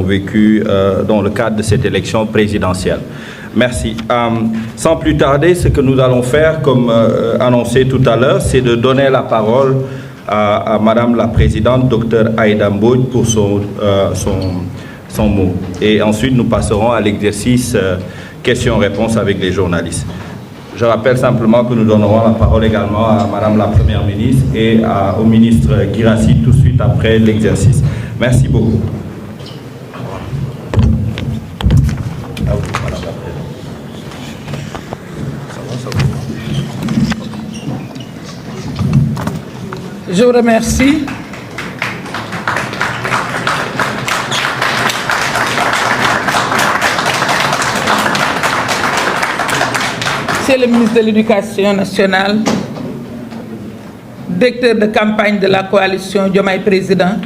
vécu dans le cadre de cette élection présidentielle. Merci. Sans plus tarder, ce que nous allons faire, comme annoncé tout à l'heure, c'est de donner la parole à Madame la Présidente, Dr Aïda Mbodj, pour son mot. Et ensuite, nous passerons à l'exercice questions-réponses avec les journalistes. Je rappelle simplement que nous donnerons la parole également à Madame la Première ministre et au ministre Guirassy tout de suite après l'exercice. Merci beaucoup. Je vous remercie. Monsieur le ministre de l'Éducation nationale, directeur de campagne de la coalition Diomaye Président,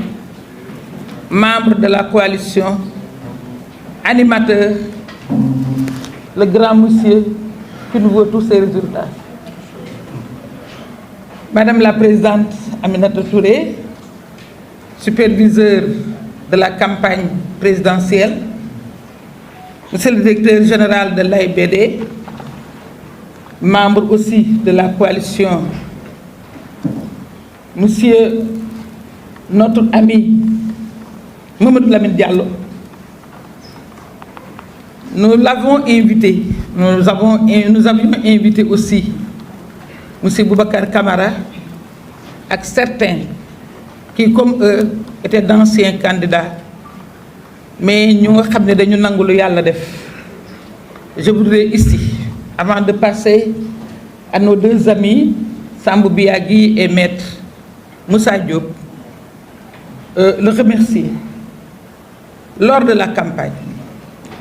membre de la coalition, animateur, le grand monsieur qui nous vaut tous ces résultats. Madame la Présidente Aminata Touré, superviseur de la campagne présidentielle, Monsieur le directeur général de l'AIBD, membre aussi de la coalition, Monsieur notre ami Mamadou Lamine Diallo, nous l'avons invité, nous avions invité aussi Monsieur Boubacar Camara, avec certains qui, comme eux, étaient d'anciens candidats, mais nous avons dit je voudrais ici, avant de passer à nos deux amis, Sambou Biagui et Maître Moussa Diop, le remercier. Lors de la campagne,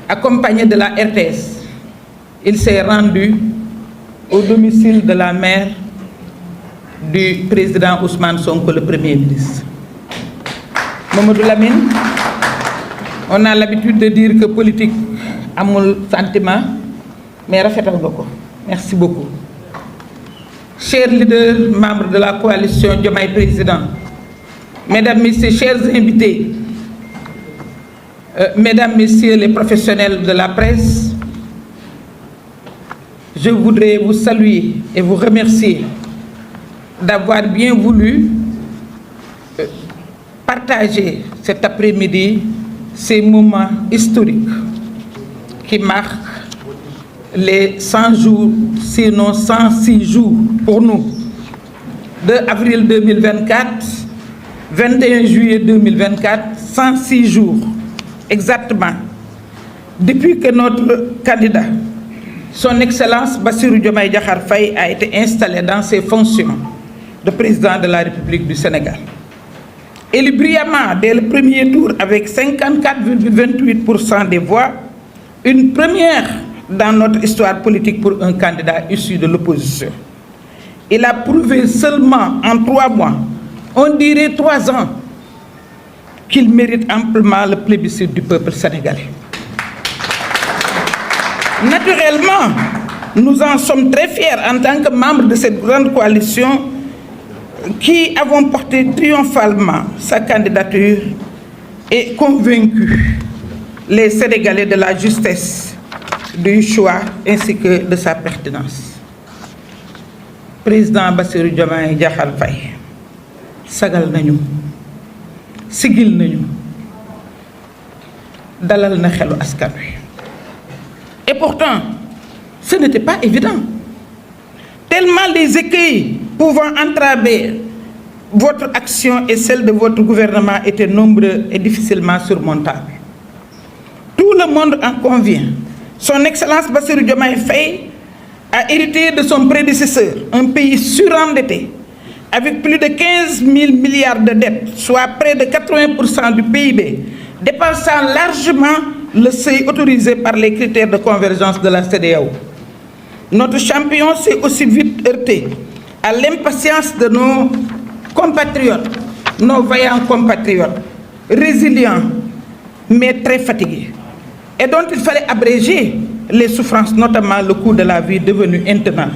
accompagné de la RTS, il s'est rendu au domicile de la mère du président Ousmane Sonko, le Premier ministre. Mamadou Lamine, on a l'habitude de dire que politique a mon sentiment, mais rafetal beaucoup. Merci beaucoup. Chers leaders, membres de la coalition Diomaye Président, Mesdames, Messieurs, chers invités, Mesdames, Messieurs les professionnels de la presse, je voudrais vous saluer et vous remercier d'avoir bien voulu partager cet après-midi ces moments historiques qui marquent les 100 jours, sinon 106 jours pour nous, de avril 2024, 21 juillet 2024, 106 jours exactement, depuis que notre candidat, Son Excellence Bassirou Diomaye Diakhar Faye, a été installé dans ses fonctions de président de la République du Sénégal. Élu brillamment dès le premier tour avec 54,28% des voix, une première dans notre histoire politique pour un candidat issu de l'opposition. Il a prouvé seulement en 3 mois, on dirait 3 ans, qu'il mérite amplement le plébiscite du peuple sénégalais. Naturellement, nous en sommes très fiers en tant que membres de cette grande coalition qui avons porté triomphalement sa candidature et convaincu les Sénégalais de la justesse du choix ainsi que de sa pertinence. Président Bassirou Diomaye Diakhar Faye, sagal nañu, sigil nañu, dalal na xelu askan wi. Et pourtant, ce n'était pas évident. Tellement les écueils pouvant entraver votre action et celle de votre gouvernement étaient nombreux et difficilement surmontables. Tout le monde en convient. Son Excellence Bassirou Diomaye Faye a hérité de son prédécesseur un pays surendetté avec plus de 15 000 milliards de dettes, soit près de 80% du PIB, dépassant largement le seuil autorisé par les critères de convergence de la CEDEAO. Notre champion s'est aussi vite heurté à l'impatience de nos compatriotes, nos vaillants compatriotes, résilients mais très fatigués, et dont il fallait abréger les souffrances, notamment le coût de la vie devenu intenable.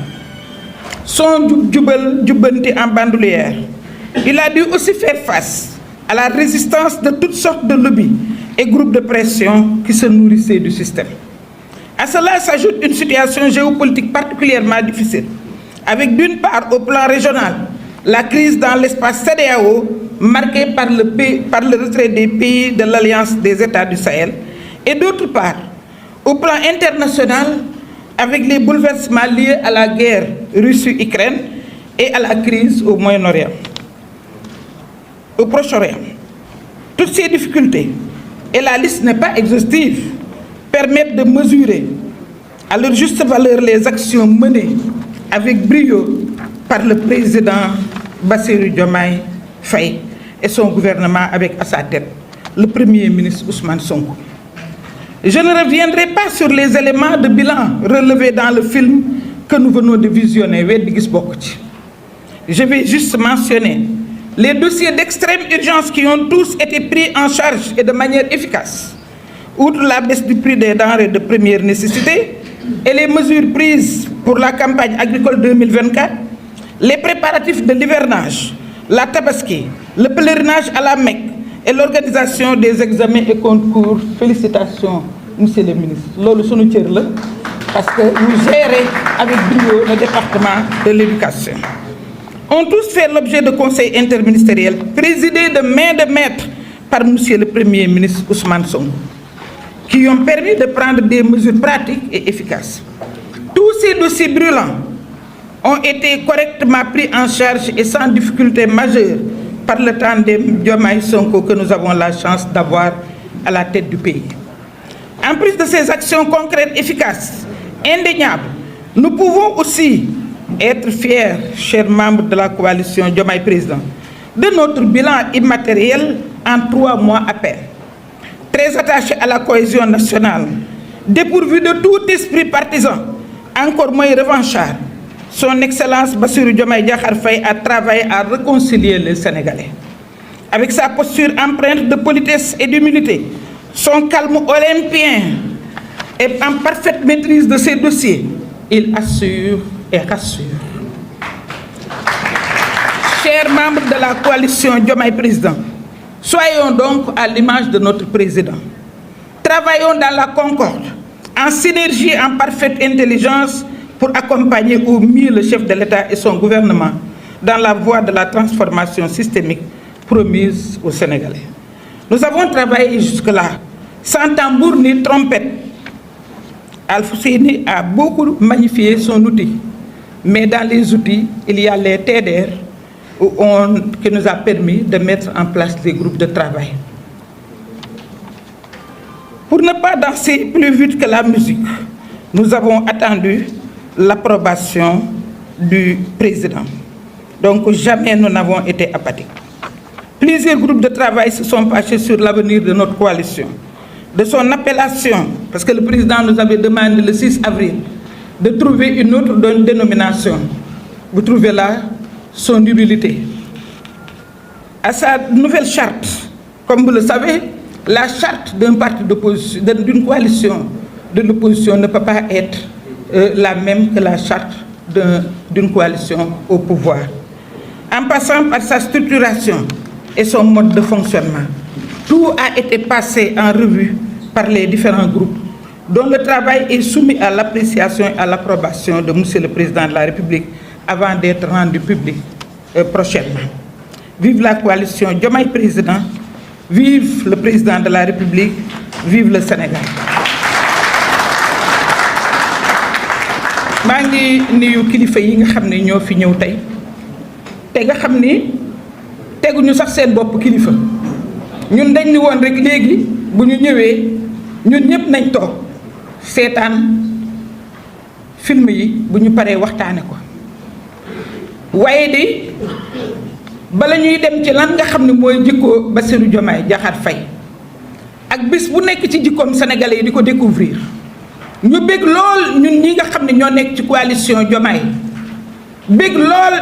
Son djubbanti en bandoulière, il a dû aussi faire face à la résistance de toutes sortes de lobbies et groupes de pression qui se nourrissaient du système. À cela s'ajoute une situation géopolitique particulièrement difficile, avec d'une part au plan régional, la crise dans l'espace CEDEAO marquée par le retrait des pays de l'Alliance des États du Sahel, et d'autre part, au plan international, avec les bouleversements liés à la guerre Russie-Ukraine et à la crise au Moyen-Orient, au Proche-Orient. Toutes ces difficultés, et la liste n'est pas exhaustive, permettent de mesurer à leur juste valeur les actions menées avec brio par le président Bassirou Diomaye Faye et son gouvernement avec à sa tête le Premier ministre Ousmane Sonko. Je ne reviendrai pas sur les éléments de bilan relevés dans le film que nous venons de visionner, Weddi Gis Bokk Ci. Je vais juste mentionner les dossiers d'extrême urgence qui ont tous été pris en charge et de manière efficace, outre la baisse du prix des denrées de première nécessité et les mesures prises pour la campagne agricole 2024, les préparatifs de l'hivernage, la Tabaski, le pèlerinage à la Mecque et l'organisation des examens et concours. Félicitations, monsieur le ministre. Lolu sunu cër la parce que vous gérez avec brio le département de l'éducation. Ont tous fait l'objet de conseils interministériels présidés de main de maître par monsieur le Premier ministre Ousmane Sonko, qui ont permis de prendre des mesures pratiques et efficaces. Tous ces dossiers brûlants ont été correctement pris en charge et sans difficulté majeure par le tandem Diomaye Sonko que nous avons la chance d'avoir à la tête du pays. En plus de ces actions concrètes efficaces, indéniables, nous pouvons aussi être fiers, chers membres de la coalition Diomaye Président, de notre bilan immatériel en 3 mois à peine. Très attaché à la cohésion nationale, dépourvu de tout esprit partisan, encore moins revanchard, son Excellence Bassirou Diomaye Diakhar Faye a travaillé à réconcilier les Sénégalais. Avec sa posture empreinte de politesse et d'humilité, son calme olympien et en parfaite maîtrise de ses dossiers, il assure et rassure. Chers membres de la coalition Diomaye Président, soyons donc à l'image de notre président. Travaillons dans la concorde, en synergie, en parfaite intelligence, pour accompagner au mieux le chef de l'État et son gouvernement dans la voie de la transformation systémique promise aux Sénégalais. Nous avons travaillé jusque-là, sans tambour ni trompette. Al-Fousseini a beaucoup magnifié son outil, mais dans les outils, il y a les TDR qui nous a permis de mettre en place des groupes de travail. Pour ne pas danser plus vite que la musique, nous avons attendu l'approbation du président. Donc jamais nous n'avons été apathiques. Plusieurs groupes de travail se sont penchés sur l'avenir de notre coalition, de son appellation, parce que le président nous avait demandé le 6 avril de trouver une autre dénomination. Vous trouvez là son humilité. À sa nouvelle charte, comme vous le savez, la charte d'un parti d'opposition, d'une coalition de l'opposition ne peut pas être la même que la charte d'une coalition au pouvoir. En passant par sa structuration et son mode de fonctionnement, tout a été passé en revue par les différents groupes, dont le travail est soumis à l'appréciation et à l'approbation de Monsieur le Président de la République avant d'être rendu public prochainement. Vive la coalition Diomaye Président, vive le Président de la République, vive le Sénégal. maa ngi nuyu kilifa yi nga xam ne ñoo fi ñëw tey te nga xam ni teguñu sax seen bopp kilifa ñun dañ ni woon rek léegi bu ñu ñëwee ñun ñëpp nañ toog seetaan film yi bu ñu paree waxtaane ko waaye de bala ñuy dem ci lan nga xam ne mooy jikkoo Bassirou Diomaye Diakhar Faye ak bis bu nekk ci jikkoom sénégalais yi di ko découvrir ñu bég lool ñun ñi nga xam ne ñoo nekk ci coalition Diomaye bég lool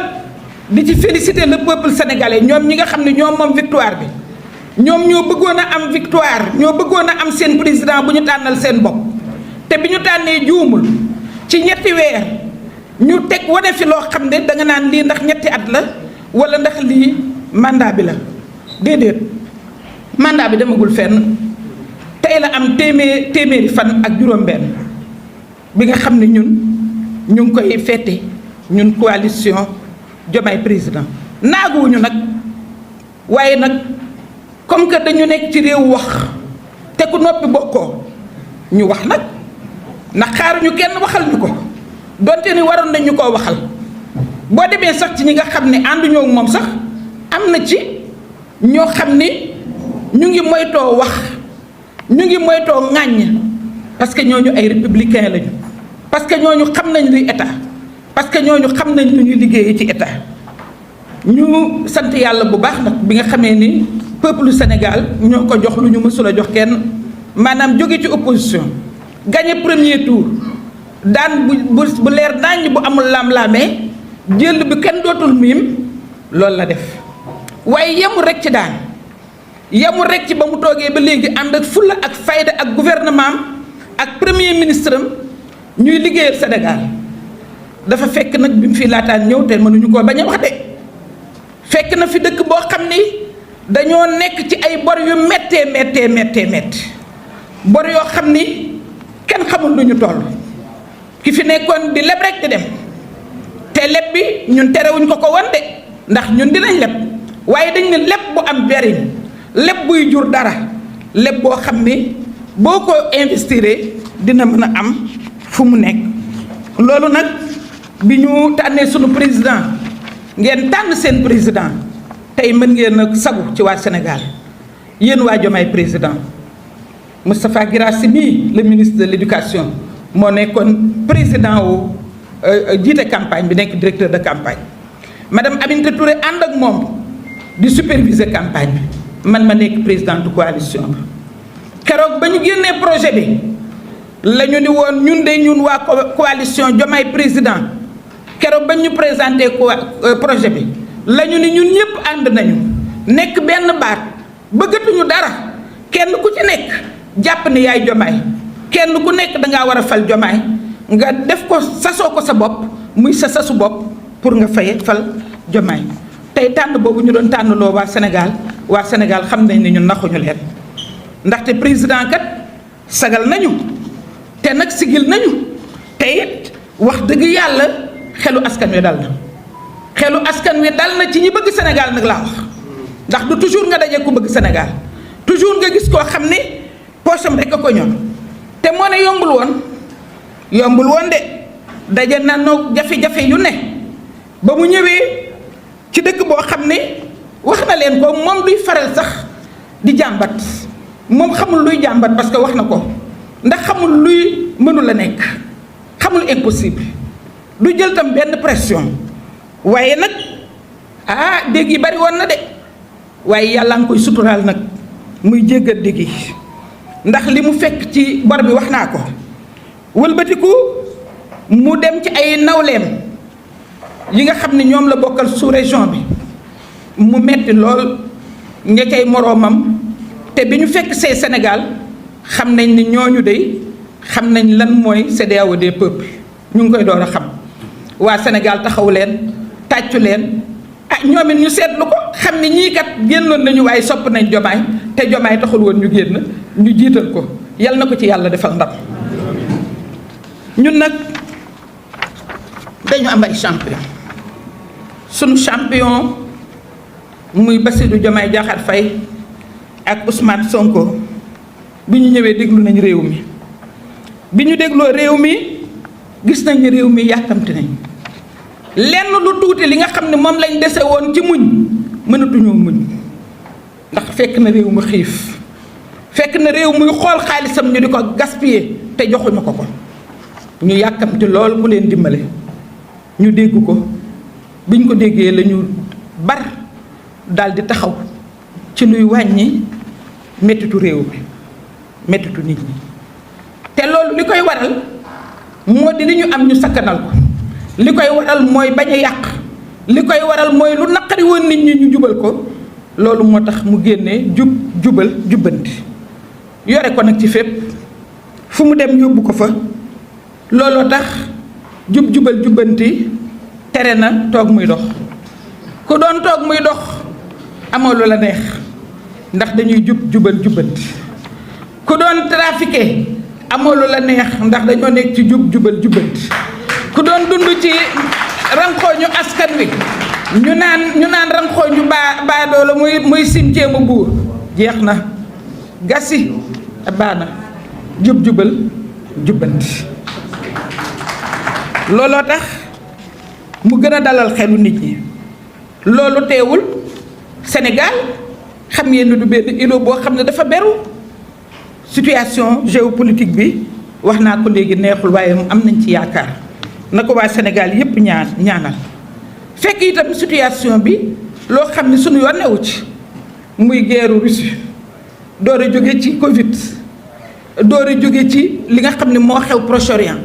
di ci féliciter le peuple sénégalais ñoom ñi nga xam ne ñoom moom victoire bi ñoom ñoo bëggoon a am victoire ñoo bëggoon a am seen président bu ñu tànnal seen bopp te bi ñu tànnee juumul ci ñetti weer ñu teg wane fi loo xam ne danga naan lii ndax ñetti at la wala ndax lii mandat bi la déedéet mandat bi demagul fenn tey la am téeméeri fan ak juróom-benn bi nga xam ne ñun ñu ngi koy fête ñun coalition Diomaye président naaguwuñu nag waaye nag comme que dañu nekk ci réew wax te ku noppi bokkoo ñu wax nag ndax xaaruñu kenn waxal ñu ko donte ni waroon nañ ñu koo waxal boo demee sax ci ñi nga xam ne ànduñoo ak moom sax am na ci ñoo xam ni ñu ngi moytoo wax ñu ngi moytoo ŋàññ parce que ñooñu ay républicain lañu parce que ñooñu xam nañ luy état parce que ñooñu xam nañ lu ñuy liggéeyee ci état ñu sant yàlla bu baax nag bi nga xamee ni peuple Sénégal ñoo ko jox lu ñu mësul a jox kenn maanaam jóge ci opposition gagné premier tour daan bu leer naññ bu amul laam-laamee jël bi kenn dootul miim loolu la def waaye yemul rek ci daan yemul rek ci ba mu toogee ba léegi ànd ak fulla ak fayda ak gouvernement ak premier ministre am ñuy liggéeyal Sénégal dafa fekk nag bi mu fi laataan ñëw te mënuñu koo bañ a wax de fekk na fi dëkk boo xam ni dañoo nekk ci ay bor yu méttee bor yoo xam ni kenn xamul lu ñu toll ki fi nekkoon di leb rek di dem te leb bi ñun terewuñ ko woon de ndax ñun dinañ leb waaye dañ ne leb bu am njariñ leb buy jur dara leb boo xam ni boo ko investiree dina mën a am fu mu nekk loolu nag bi ñu tànnee sunu président ngeen tànn seen président tey mën ngeen a sagu ci waa Sénégal yéen waa Diomaye président Moustapha Guirassy mii le ministre de l'éducation moo nekkoon président wu jiite campagne bi nekk directeur de campagne madame Aminata Touré ànd ak moom di superviser campagne bi man ma nekk présidente coalition bi keroog ba ñu génnee projet bi la ñu ni woon ñun de ñun waa coalition Diomaye président keroog ba ñu présenté projet bi la ñu ni ñun ñëpp ànd nañu nekk benn baat bëggatuñu dara kenn ku ci nekk jàpp ne yaay Diomaye kenn ku nekk dangaa war a fal Diomaye nga def ko sasoo ko sa bopp muy sa sasu bopp pour nga fal Diomaye tey tànn boobu ñu doon tànnloo waa Sénégal xam nañ ne ñun naxuñu leen ndaxte président kat sagal nañu te nag sigil nañu te it wax dëgg yàlla xelu askan wi dal na xelu askan wi dal na ci ñi bëgg Sénégal nag laa wax ndax du toujours nga daje ku bëgg Sénégal toujours nga gis koo xam ni poche am rek a ko ñor te moo ne yombul woon de daje na noog jafe-jafe yu ne ba mu ñëwee ci dëkk boo xam ne wax na leen ko moom duy faral sax di jàmbat moom xamul luy jàmbat parce que wax na ko ndax xamul luy mënul a nekk xamul impossible du jël tam benn pression waaye nag dégg yi bari woon na de waaye yàlla nga koy suturaal nag muy jéggal dégg yi ndax li mu fekk ci bor bi wax naa ko wëlbatiku mu dem ci ay nawleem yi nga xam ne ñoom la bokkal sous région bi mu metti lool nga cay moroomam te bi ñu fekk see Sénégal xam nañ ni ñooñu de xam nañ lan mooy CEDEAO des peuples ñu ngi koy door a xam waa Sénégal taxaw leen tàccu leen ñoom it ñu seetlu ko xam ne ñii kat génnoon nañu waaye sopp nañ Diomaye te Diomaye taxul woon ñu génn ñu jiital ko yal na ko ci yàlla defal ndam ñun nag dañu am ay champion sunu champion muy Bassirou Diomaye Diakhar Faye ak Ousmane Sonko bi ñu ñëwee déglu nañ réew mi bi ñu dégloo réew mi gis nañ réew mi yàkkamti nañ lenn lu tuuti li nga xam ne moom lañ dese woon ci muñ mënatuñoo muñ ndax fekk na réew mu xiif fekk na réew muy xool xaalisam ñu di ko gaspiller te joxuñu ko ko ñu yàkkamti lool ku leen dimbale ñu dégg ko biñ ko déggee la ñu bar daal di taxaw ci luy wàññi mettitu réew mi mettitu nit ñi te loolu li koy waral moo di li ñu am ñu sakkanal ko li koy waral mooy bañ a yàq li koy waral mooy lu naqari woon nit ñi ñu jubal ko loolu moo tax mu génnee jubal jubbanti yore ko nag ci fépp fu mu dem yóbbu ko fa looloo tax jubal jubbanti tere na toog muy dox ku doon toog muy dox amoo lu la neex ndax dañuy jubal jubbanti ku doon trafiqué amoo lu la neex ndax dañoo nekk ci jubal jubbanti ku doon dund ci rankooñu askan wi ñu naan rankooñu baadoola muy cimetière mu buur jeex na gasi baana jubal jubbanti looloo tax mu gën a dalal xelu nit ñi. loolu teewul Sénégal xam ngeen ne du benn îlot boo xam ne dafa beru situation géopolitique bi wax naa ko léegi neexul waaye am nañ ci yaakaar na ko waa Sénégal yépp ñaanal fekk itam situation bi loo xam ne suñu yoon newu ci muy guerre Russie door a jóge ci Covid door a jóge ci li nga xam ne moo xew Proche-Orient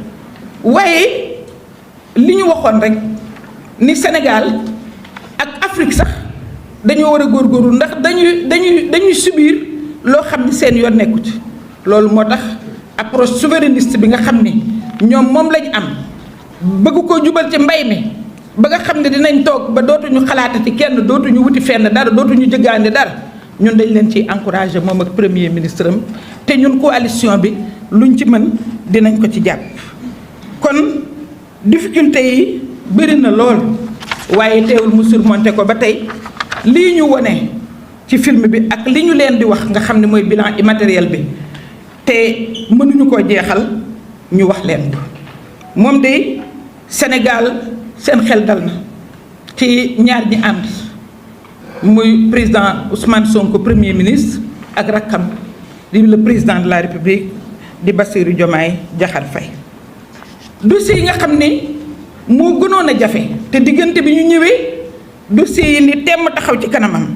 waaye li ñu waxoon rek ni Sénégal ak Afrique sax dañoo war a góorgóorlu ndax dañuy subir loo xam ni seen yoon nekku ci loolu moo tax approche souverainiste bi nga xam ni ñoom moom lañ am bëgg ko jubal ci mbay mi ba nga xam ne dinañ toog ba dootuñu xalaatati kenn dootuñu wuti fenn dara dootuñu jëgaande dara ñun dañ leen ciy encouragé moom ak premier ministre am te ñun coalition bi luñ ci mën dinañ ko ci jàpp. kon difficulté yi bëri na lool waaye teewul mu surmonté ko ba tey lii ñu wone ci film bi ak li ñu leen di wax nga xam ne mooy bilan immatériel bi te mënuñu koo jeexal ñu wax leen ko moom de Sénégal seen xel dal na ci ñaar ñi ànd muy président Ousmane Sonko premier ministre ak rakkam di le président de la République di Bassirou Diomaye Diakhar Faye dossier yi nga xam ne moo gënoon a jafe te diggante bi ñu ñëwee dossier yi ni temm taxaw ci kanamam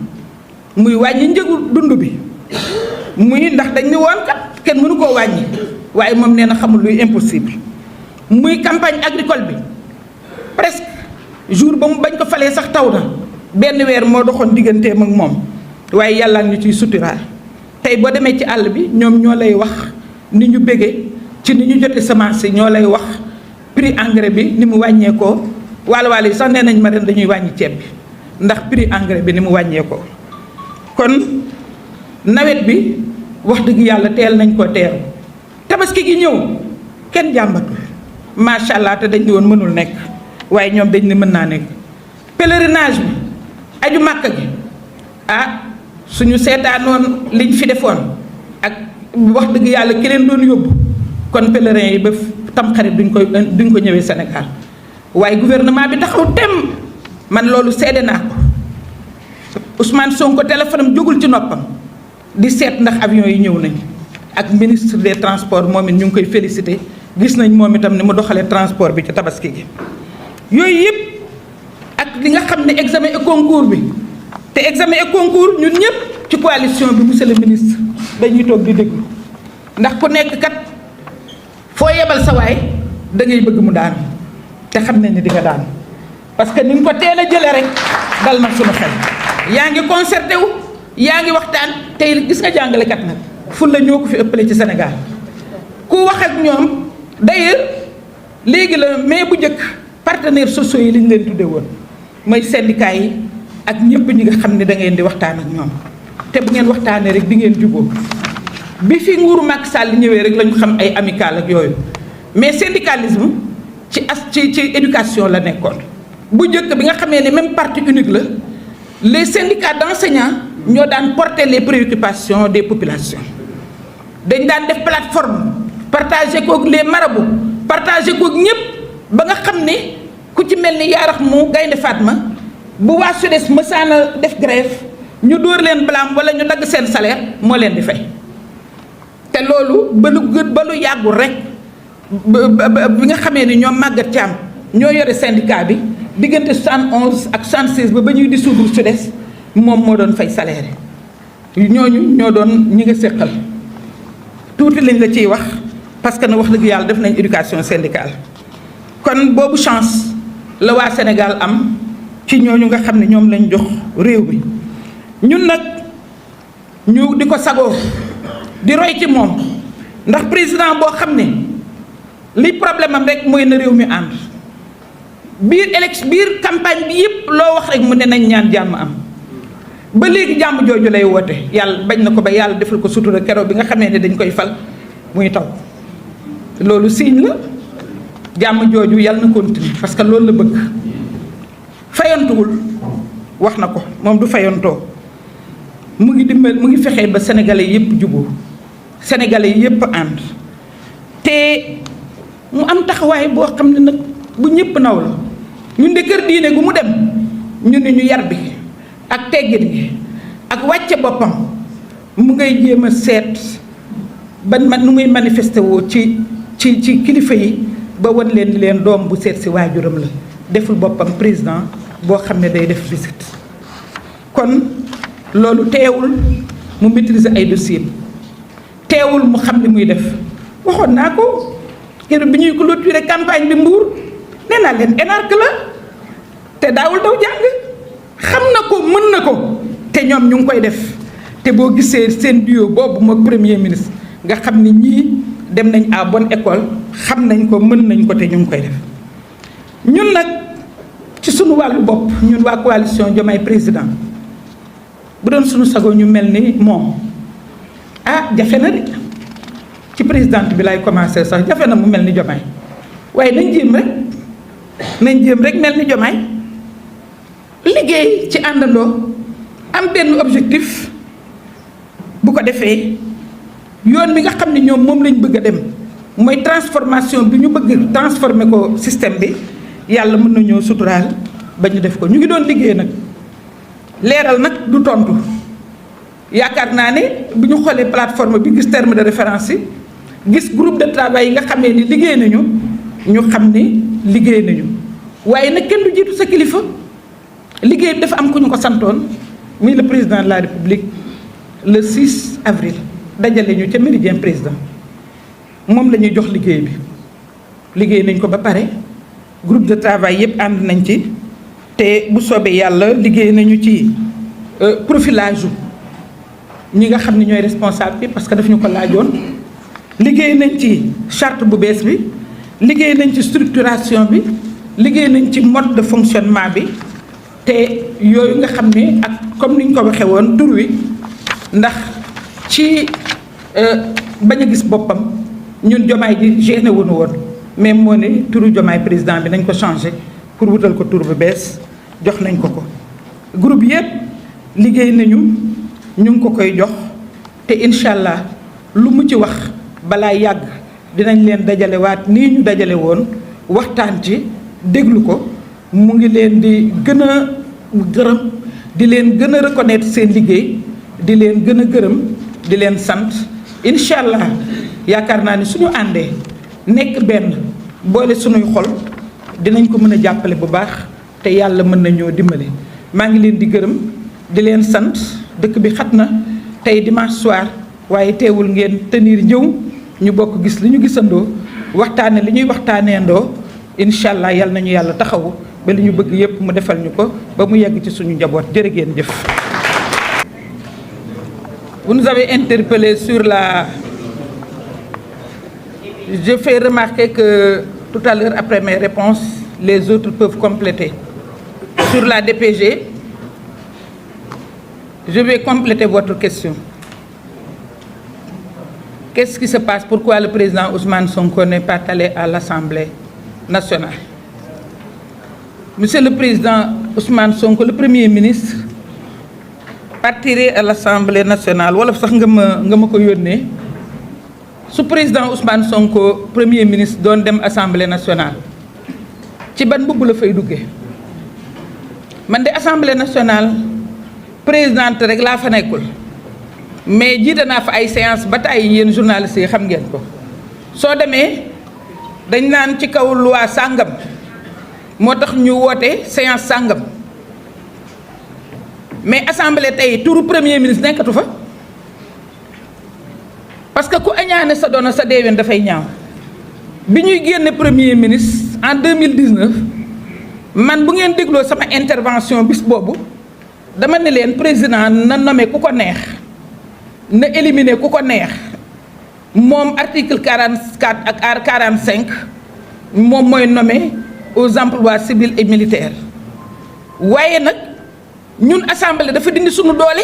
muy wàññi njëgu dund bi muy ndax dañ ne woon kat kenn mënu koo wàññi waaye moom nee na xamul luy impossible muy campagne agricole bi presque jour ba mu bañ ko falee sax taw na benn weer moo doxoon digganteem ak moom waaye yàlla ñu ciy suturaal tey boo demee ci àll bi ñoom ñoo lay wax ni ñu béggee ci ni ñu jote semence yi ñoo lay wax prix engrais bi ni mu wàññeekoo waalo yi sax nee nañ ma ren dañuy wàññi ceeb bi ndax prix engrais bi ni mu wàññeekoo kon nawet bi wax dëgg yàlla teel nañ ko teeru tabaski gi ñëw kenn jàmbatul macha allah te dañ di woon mënul nekk waaye ñoom dañ ne mën naa nekk pèlerinage bi aju màkk gi ah suñu seetaanoon liñ fi defoon ak wax dëgg yàlla ki leen doon yóbbu kon pèlerin yi ba tamxarit duñ ko ñëwee Sénégal waaye gouvernement bi taxaw tem man loolu seede naa ko Ousmane Sonko téléphone am jógul ci noppam di seet ndax avion yi ñëw nañ ak ministre des transports moom it ñu ngi koy félicité gis nañ moom itam ni mu doxalee transport bi ci tabaski gi yooyu yëpp ak li nga xam ne examen et concours bi te examen et concours ñun ñëpp ci coalition bi monsieur le ministre dañuy toog di déglu ndax ku nekk kat foo yebal sa waay da ngay bëgg mu daanu te xam nañ ne di nga daanu parce que ni nga ko teel a jëlee rek dal na suñu xel yaa ngi concerté wu yaa ngi waxtaan tey gis nga jàngalekat nag ful la ñoo ko fi ëppale ci Sénégal ku wax ak ñoom d'ailleurs léegi la mais bu njëkk partenaires sociaux yi li ñu leen tudde woon mooy syndicat yi ak ñëpp ñi nga xam ne da ngeen di waxtaan ak ñoom te bu ngeen waxtaanee rek di ngeen jubóo bi fi nguuru Macky Sall ñëwee rek la ñu xam ay amical ak yooyu mais syndicalisme ci éducation la nekkoon bu njëkk bi nga xamee ne même parti unique la les syndicats d'enseignants ñoo daan porter les préoccupations des populations dañ daan def plateforme partager kook les marabouts partager kook ñëpp ba nga xam ne ku ci mel ni yaarax mu Gaynde Fatma bu waa SUDES mësaana def grève ñu dóor leen blâme wala ñu dagg seen salaire moo leen di fay te loolu ba lu yàggul rek bi nga xamee ni ñoom Maguette Thiam ñoo yore syndicat bi diggante 71 ak 76 ba ñuy dissoudre SUDES moom moo doon fay salaire ñooñu ñoo doon ñi nga séqal tuuti lañ la ciy wax parce que na wax dëgg yàlla def nañ éducation syndicale kon boobu chance la waa Sénégal am ci ñooñu nga xam ne ñoom lañ jox réew mi ñun nag ñu di ko sagoo di roy ci moom ndax président boo xam ne li problème am rek mooy na réew mi ànd biir campagne bi yëpp loo wax rek mu ne nañ ñaan jàmm am ba léegi jàmm jooju lay woote yàlla bañ na ko ba yàlla defal ko sutura keroog bi nga xamee ne dañ koy fal muy taw loolu signe la jàmm jooju yàlla na continue parce que loolu la bëgg fayantuwul wax na ko moom du fayantoo mu ngi dimbal mu ngi fexee ba sénégalais yépp juboo sénégalais yépp ànd te mu am taxawaay boo xam ne nag bu ñëpp naw la ñun de kër diine gu mu dem ñu ne ñu yar bi ak teggin gi ak wàcce boppam mu ngay jéem a seet ban man nu muy manifesté woo ci kilifa yi ba wan leen ni leen doom bu seet si waajuram la deful boppam président boo xam ne day def visite kon loolu teewul mu maîtriser ay dossiers teewul mu xam li muy def waxoon naa ko keroog bi ñuy clôturer campagne bi Mbour nee naa leen énarque la te daawul daw jàng xam na ko mën na ko te ñoom ñu ngi koy def te boo gisee seen duo boobu moom premier ministre nga xam ni ñii dem nañ à bonne école xam nañ ko mën nañ ko te ñu ngi koy def ñun nag ci sunu wàllu bopp ñun waa coalition Diomaye président bu doon sunu sago ñu mel ni moom jafe na de ci présidente bi lay commencé sax jafe na mu mel ni Diomaye waaye nañ jéem rek mel ni Diomaye liggéey ci àndandoo am benn objectif bu ko defee yoon bi nga xam ne ñoom moom lañ bëgg a dem mooy transformation bi ñu bëgg transformer ko système bi yàlla mën na ñoo suturaal ba ñu def ko ñu ngi doon liggéey nag leeral nag du tontu yaakaar naa ne bu ñu xoolee plateforme bi gis terme de référence yi gis groupe de travail yi nga xamee ni liggéey nañu ñu xam ni liggéey nañu waaye nag kenn du jiitu sa kilifa liggéey bi dafa am ku ñu ko santoon muy le président de la république le 6 avril dajale ñu ca Méridien président moom la ñuy jox liggéey bi liggéey nañ ko ba pare groupe de travail yépp ànd nañ ci te bu soobee yàlla liggéey nañu ci profilage ñi nga xam ne ñooy responsable bi parce que daf ñu ko laajoon liggéey nañ ci charte bu bees bi liggéey nañ ci structuration bi liggéey nañ ci mode de fonctionnement bi te yooyu nga xam ne ak comme ni ñu ko waxee woon tur wi ndax ci bañ a gis boppam ñun Diomaye ji génne wuñu woon mais moo ne turu Diomaye président bi nañ ko changé pour wutal ko tur bu bees jox nañ ko ko groupe yëpp liggéey nañu ñu ngi ko koy jox te incha allah lu mu ci wax balaa yàgg dinañ leen dajale waat nii ñu dajale woon waxtaan ci déglu ko mu ngi leen di gën a gërëm di leen gën a reconnaître seen liggéey di leen gën a gërëm di leen sant incha allah yaakaar naa ni suñu àndee nekk benn boole suñuy xol dinañ ko mën a jàppale bu baax te yàlla mën nañoo dimbali maa ngi leen di gërëm di leen sant dëkk bi xat na tey dimanche soir waaye teewul ngeen tenir ñëw ñu bokk gis li ñu gisandoo waxtaane li ñuy waxtaaneendoo incha allah yal nañu yàlla taxawu ba li ñu bëgg yépp mu defal ñu ko ba mu yegg ci suñu njaboot jërë ngeen jëf. Vous nous avez interpellé sur la... Je fais remarquer que tout à l'heure, après mes réponses, les autres peuvent compléter. Sur la DPG, je vais compléter votre question. Qu'est-ce qui se passe? Pourquoi le président Ousmane Sonko n'est pas allé à l'Assemblée nationale? Monsieur le président Ousmane Sonko, le Premier ministre, partirait à l'Assemblée nationale. Wala sax nga ma ko yónnee su président Ousmane Sonko Premier ministre doon dem Assemblée nationale ci ban mbubb la fay duggee man de Assemblée nationale présidente rek laa fa nekkul mais jiite naa fa ay séance ba tey yéen journalistes yi xam ngeen ko soo demee dañ naan ci kaw loi sàngam moo tax ñu woote séance sàngam mais assemblée tey turu premier ministre nekkatu fa parce que ku añaane sa doona sa deeween dafay ñaaw bi ñuy génne premier ministre en 2019 man bu ngeen dégloo sama intervention bis boobu dama ne leen président na nommé ku ko neex na éliminer ku ko neex moom article 44 ak 45 moom mooy nommé aux emplois civils et militaires waaye nag ñun assemblée dafa dindi suñu doole.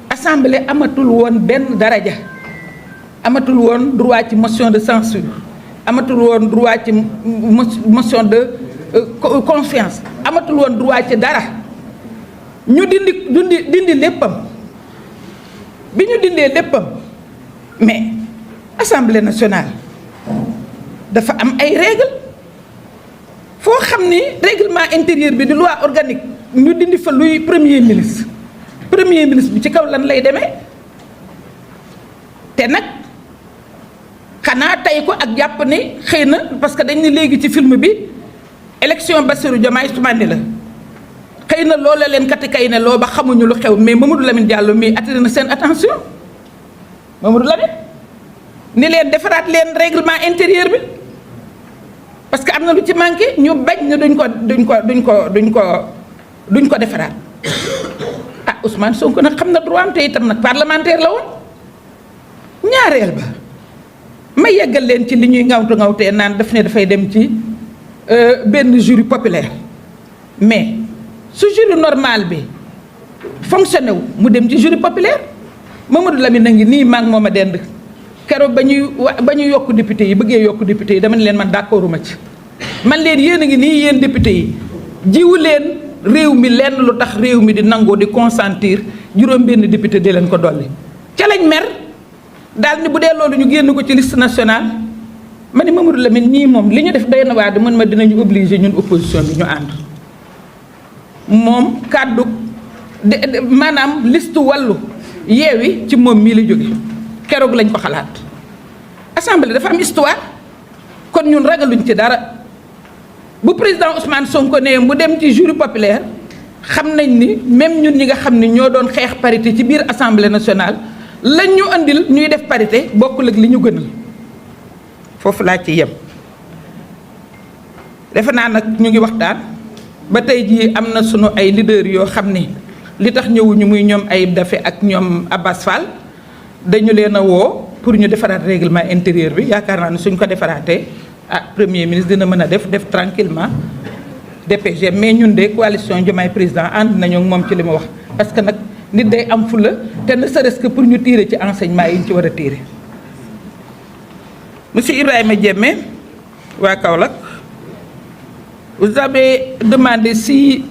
Assemblée amatul woon benn daraja, amatul woon droit ci motion de censure, amatul woon droit ci motion de confiance, amatul woon droit ci dara. ñu dindi léppam. bi ñu dindee léppam mais Assemblée nationale dafa am ay règles foo xam ni règlement intérieur bi di loi organique ñu dindi fa luy premier ministre bi ci kaw lan lay demee te nag xanaa tey ko ak jàpp ni xëy na parce que dañ ne léegi ci film bi élection Bassirou Diomaye Ousmane la xëy na loola leen kati kay ne loo ba xamuñu lu xew mais Mamadou Lamine Diallo mii attiré na seen attention Mamadou Lamine ni leen defaraat leen règlement intérieur bi parce que am na lu ci manqué ñu bañ ne duñ ko defaraat ah Ousmane Sonko nag xam na droit am te itam nag parlementaire la woon. ñaareel ba ma yeggal leen ci li ñuy ngawtee naan daf ne dafay dem ci benn jury populaire mais su jury normal bi fonctionné wu mu dem ci jury populaire Mamadou Lamine a ngi nii maa ngi moom a dend keroog ba ñuy yokk député yi bëggee yokk député yi dama ne leen man d'accorduma ci man leen yéen a ngi nii yéen député yi jiwu leen réew mi lenn lu tax réew mi di nangoo di consentir juróom benn député di leen ko dolli ca lañ mer daal ni bu dee loolu ñu génn ko ci liste nationale ma ni Mamadou Lamine ñii moom li ñu def doy na waa di mën ma dinañu obligé ñun opposition bi ñu ànd moom kàddu maanaam liste wàllu yeewi ci moom mii la jóge keroog lañ ko xalaat assemblée dafa am histoire kon ñun ragaluñ ci dara bu président Ousmane Sonko ne mu dem ci jury populaire xam nañ ni même ñun ñi nga xam ni ñoo doon xeex parité ci biir assemblée nationale lañ ñu andil ñuy def parité bokkul ak li ñu gënal foofu laa ci yem. defe naa nag ñu ngi waxtaan ba tey jii am na sunu ay leader yoo xam ni li tax ñëwuñu muy ñoom Ayib Daffé ak ñoom Abbas Fall dañu leen a woo pour ñu defaraat règlement intérieur bi yaakaar naa ne suñ ko defaraatee premier ministre dina mën a def tranquillement DPG mais ñun de coalition Diomaye président ànd nañu moom ci li ma wax parce que nag nit day am fula te ne serait-ce que pour ñu tirer ci enseignement yi ñu ci war a tirer. Monsieur Ibrahima Diémé waa Kaolack vous avez demandé si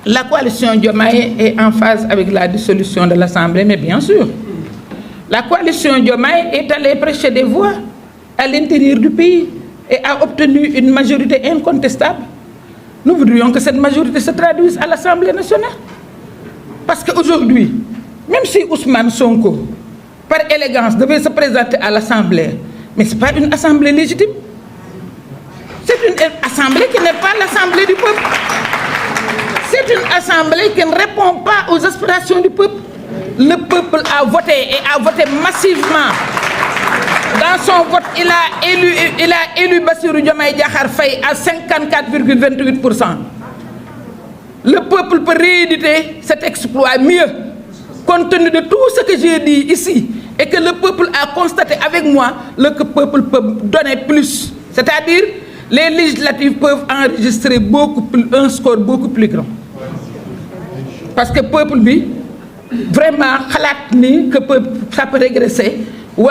la coalition Diomaye est en phase avec la dissolution de l'Assemblée, mais bien sûr. La coalition Diomaye est allée prêcher des voix à l'intérieur du pays et a obtenu une majorité incontestable. Nous voudrions que cette majorité se traduise à l'Assemblée nationale. Parce qu'aujourd'hui, même si Ousmane Sonko, par élégance, devait se présenter à l'Assemblée, mais ce n'est pas une assemblée légitime. C'est une assemblée qui n'est pas l'assemblée du peuple. C'est une assemblée qui ne répond pas aux aspirations du peuple. Le peuple a voté et a voté massivement. Dans son vote, il a élu Bassirou Diomaye Diakhar Faye à 54,28%. Le peuple peut rééditer cet exploit mieux, compte tenu de tout ce que j'ai dit ici, et que le peuple a constaté avec moi, le peuple peut donner plus. C'est-à-dire, les législatives peuvent enregistrer un score beaucoup plus grand. Parce que le peuple, vraiment, que ça peut régresser, ou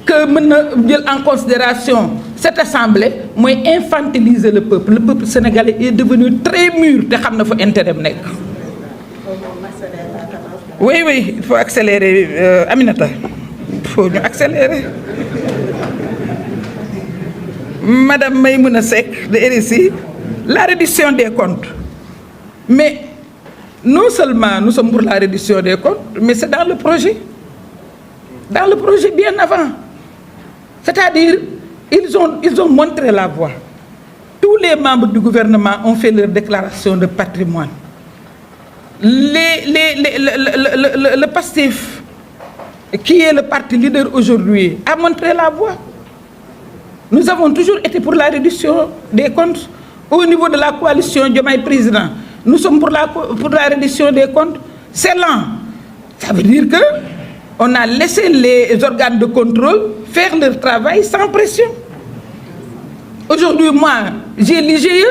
que mener en considération cette assemblée, moi infantiliser le peuple. Le peuple sénégalais est devenu très mûr, de intérêt. Oui, il faut accélérer. Aminata, il faut accélérer. Madame Maïmouna Seck de RSI, la réduction des comptes. Mais non seulement nous sommes pour la réduction des comptes, mais c'est dans le projet. Dans le projet bien avant. C'est-à-dire, ils ont montré la voie. Tous les membres du gouvernement ont fait leur déclaration de patrimoine. Le PASTEF, qui est le parti leader aujourd'hui, a montré la voie. Nous avons toujours été pour la réduction des comptes au niveau de la coalition Diomaye Président. Nous sommes pour la réduction des comptes. C'est lent. Ça veut dire qu'on a laissé les organes de contrôle faire leur travail sans pression. Aujourd'hui, moi, j'ai l'IGE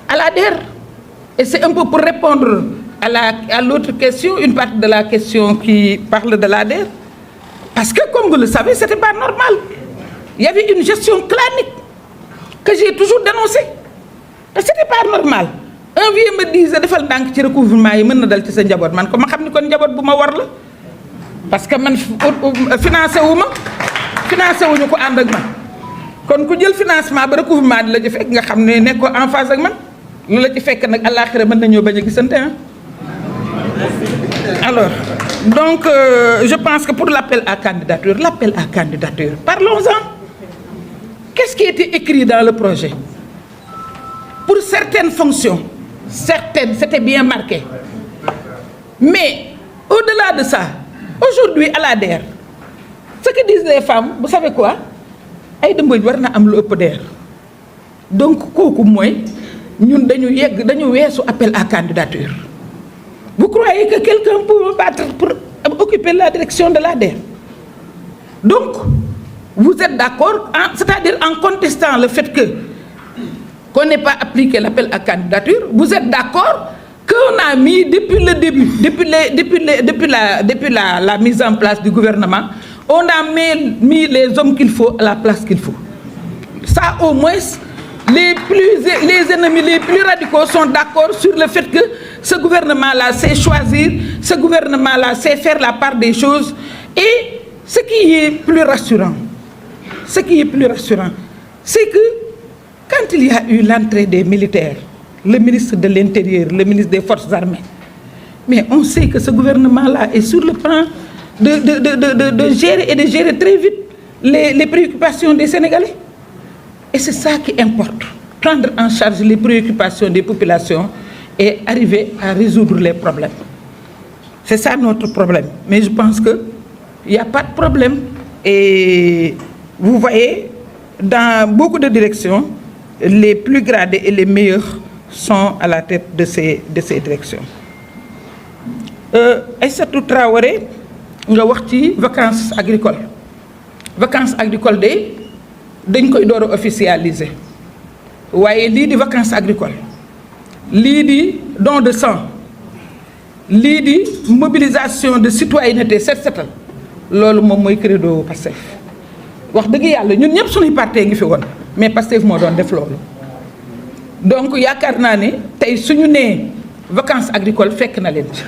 à la DER. Et c'est un peu pour répondre à l'autre question, une partie de la question qui parle de l'ADER. Parce que, comme vous le savez, ce n'était pas normal. Il y avait une gestion clanique que j'ai toujours dénoncée. Et ce n'était pas normal. Un vieux me disait, defal ndànk ci recouvrement yi mën na dal ci sa njaboot man ko ma xam ni kon njaboot bu ma war la parce que man financé wuñu ko ànd ak man kon ku jël financement ba recouvrement di la ci fekk nga xam ne nekkoo en phase ak man lu la ci fekk nag àllaaxira mën nañoo bañ a gisante. Alors donc je pense que pour l'appel à candidature, parlons-en. Qu'est-ce qui était écrit dans le projet? Pour certaines fonctions, c'était bien marqué. Mais au-delà de ça, aujourd'hui à l'ADER, ce que disent les femmes, vous savez quoi? Aïda Mbodj war na am lu ëpp DER. Donc kooku mooy ñun dañu weesu appel à candidature. Vous croyez que quelqu'un peut battre pour occuper la direction de l'ADER? Donc vous êtes d'accord, c'est-à-dire en contestant le fait qu'on n'ait pas appliqué l'appel à candidature, vous êtes d'accord qu'on a mis depuis le début, depuis la mise en place du gouvernement, on a mis les hommes qu'il faut à la place qu'il faut. Ça au moins, les ennemis les plus radicaux sont d'accord sur le fait que ce gouvernement-là sait choisir, ce gouvernement-là sait faire la part des choses. Et ce qui est plus rassurant, c'est que quand il y a eu l'entrée des militaires, le ministre de l'Intérieur, le ministre des Forces armées, mais on sait que ce gouvernement-là est sur le plan de gérer très vite les préoccupations des Sénégalais. Et c'est ça qui importe, prendre en charge les préoccupations des populations et arriver à résoudre les problèmes. C'est ça notre problème. Mais je pense qu'il n'y a pas de problème. Et vous voyez, dans beaucoup de directions, les plus gradés et les meilleurs sont à la tête de ces directions. Aïssatou Traoré, nga wax ci vacances agricoles. Vacances agricoles dañ koy door a officialiser. waaye lii di vacances agricoles, lii di don de sang, lii di mobilisation de citoyenneté setal loolu moom mooy credo Pastef. wax dëgg yàlla ñun ñëpp suñuy parti ngi fi woon mais Pastef moo doon def loolu. donc yaakaar naa ne tey suñu nee vacances agricoles fekk na leen ci.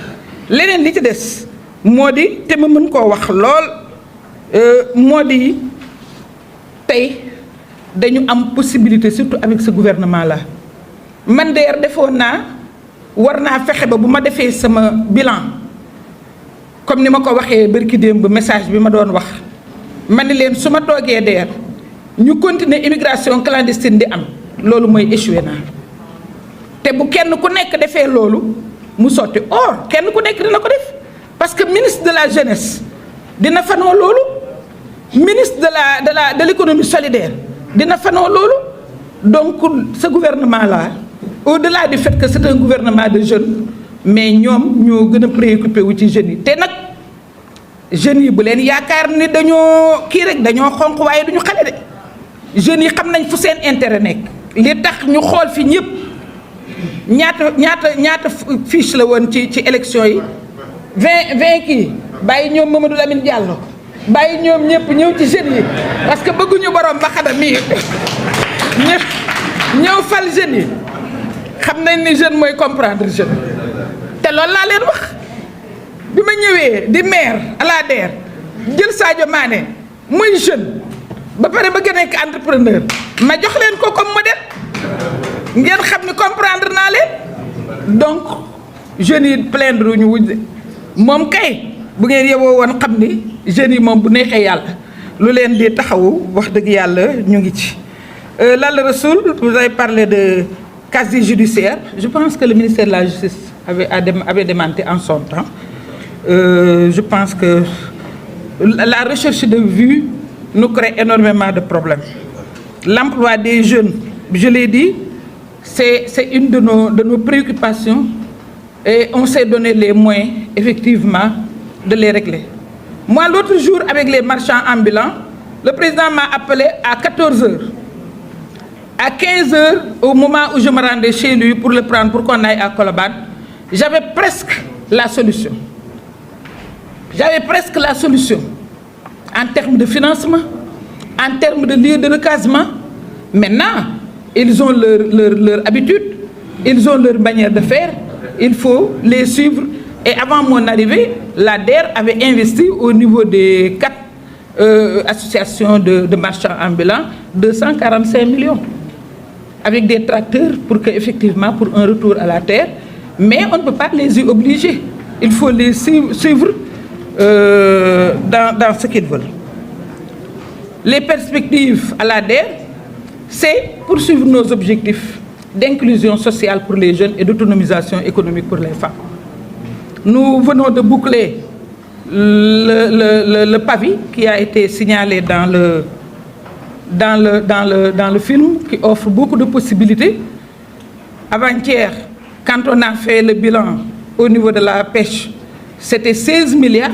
leneen li ci des moo di te ma mën koo wax lool moo di tey dañu am possibilité surtout avec ce gouvernement là man d'ailleurs defoon naa war naa fexe ba bu ma defee sama bilan comme ni ma ko waxee bërki démb message bi ma doon wax ma ni leen su ma toogee d'ailleurs ñu continuer immigration clandestine di am loolu mooy échoué naa te bu kenn ku nekk defee loolu mu sotti or kenn ku nekk dina ko def parce que ministre de la jeunesse dina fanoo loolu ministre de l'économie solidaire dina fanoo loolu. Donc ce gouvernement là au-delà du fait que c'est un gouvernement de jeunes mais ñoom ñoo gën a préoccupé wu ci jeunes yi te nag jeunes yi bu leen yaakaar ni dañoo kii rek dañoo xonq waaye duñu xale de jeunes yi xam nañ fu seen intérêt nekk. li tax ñu xool fi ñëpp ñaata fiche la woon ci élection yi 20 kii bàyyi ñoom Mamadou Lamine Diallo bàyyi ñoom ñëpp ñëw ci jeunes yi parce que bëgguñu borom ba xada mii ñëw fal jeunes yi xam nañ ni jeune mooy comprendre jeune te loolu laa leen wax bi ma ñëwee di maire à l'ADER jël Sadio Mané muy jeune ba pare ba gën a nekk entrepreneur ma jox leen ko comme modèle ngeen xam ni comprendre naa leen donc jeunes yi plaindre ñu wuñ moom kay bu ngeen yeboo woon xam ni jeunes yi moom bu neexee yàlla lu leen di taxawu wax dëgg yàlla ñu ngi ci. Lalla Rassoul, vous avez parlé de casier judiciaire. Je pense que le ministère de la Justice avait démenti en son temps. Je pense que la recherche de vues nous crée énormément de problèmes. L'emploi des jeunes, je l'ai dit, c'est une de nos préoccupations et on s'est donné les moyens, effectivement, de les régler. Moi, l'autre jour, avec les marchands ambulants, le président m'a appelé à 14 heures. À 15 heures, au moment où je me rendais chez lui pour le prendre, pour qu'on aille à Colobane, j'avais presque la solution. J'avais presque la solution en termes de financement, en termes de lieu de recasement. Maintenant, ils ont leur habitude, ils ont leur manière de faire, il faut les suivre. Et avant mon arrivée, la DER avait investi au niveau des 4 associations de marchands ambulants 245 millions avec des tracteurs pour que, effectivement, pour un retour à la terre. Mais on ne peut pas les y obliger. Il faut les suivre dans ce qu'ils veulent. Les perspectives à la DER, c'est poursuivre nos objectifs d'inclusion sociale pour les jeunes et d'autonomisation économique pour les femmes. Nous venons de boucler le pavé qui a été signalé dans le film, qui offre beaucoup de possibilités. Avant-hier, quand on a fait le bilan au niveau de la pêche, c'était 16 milliards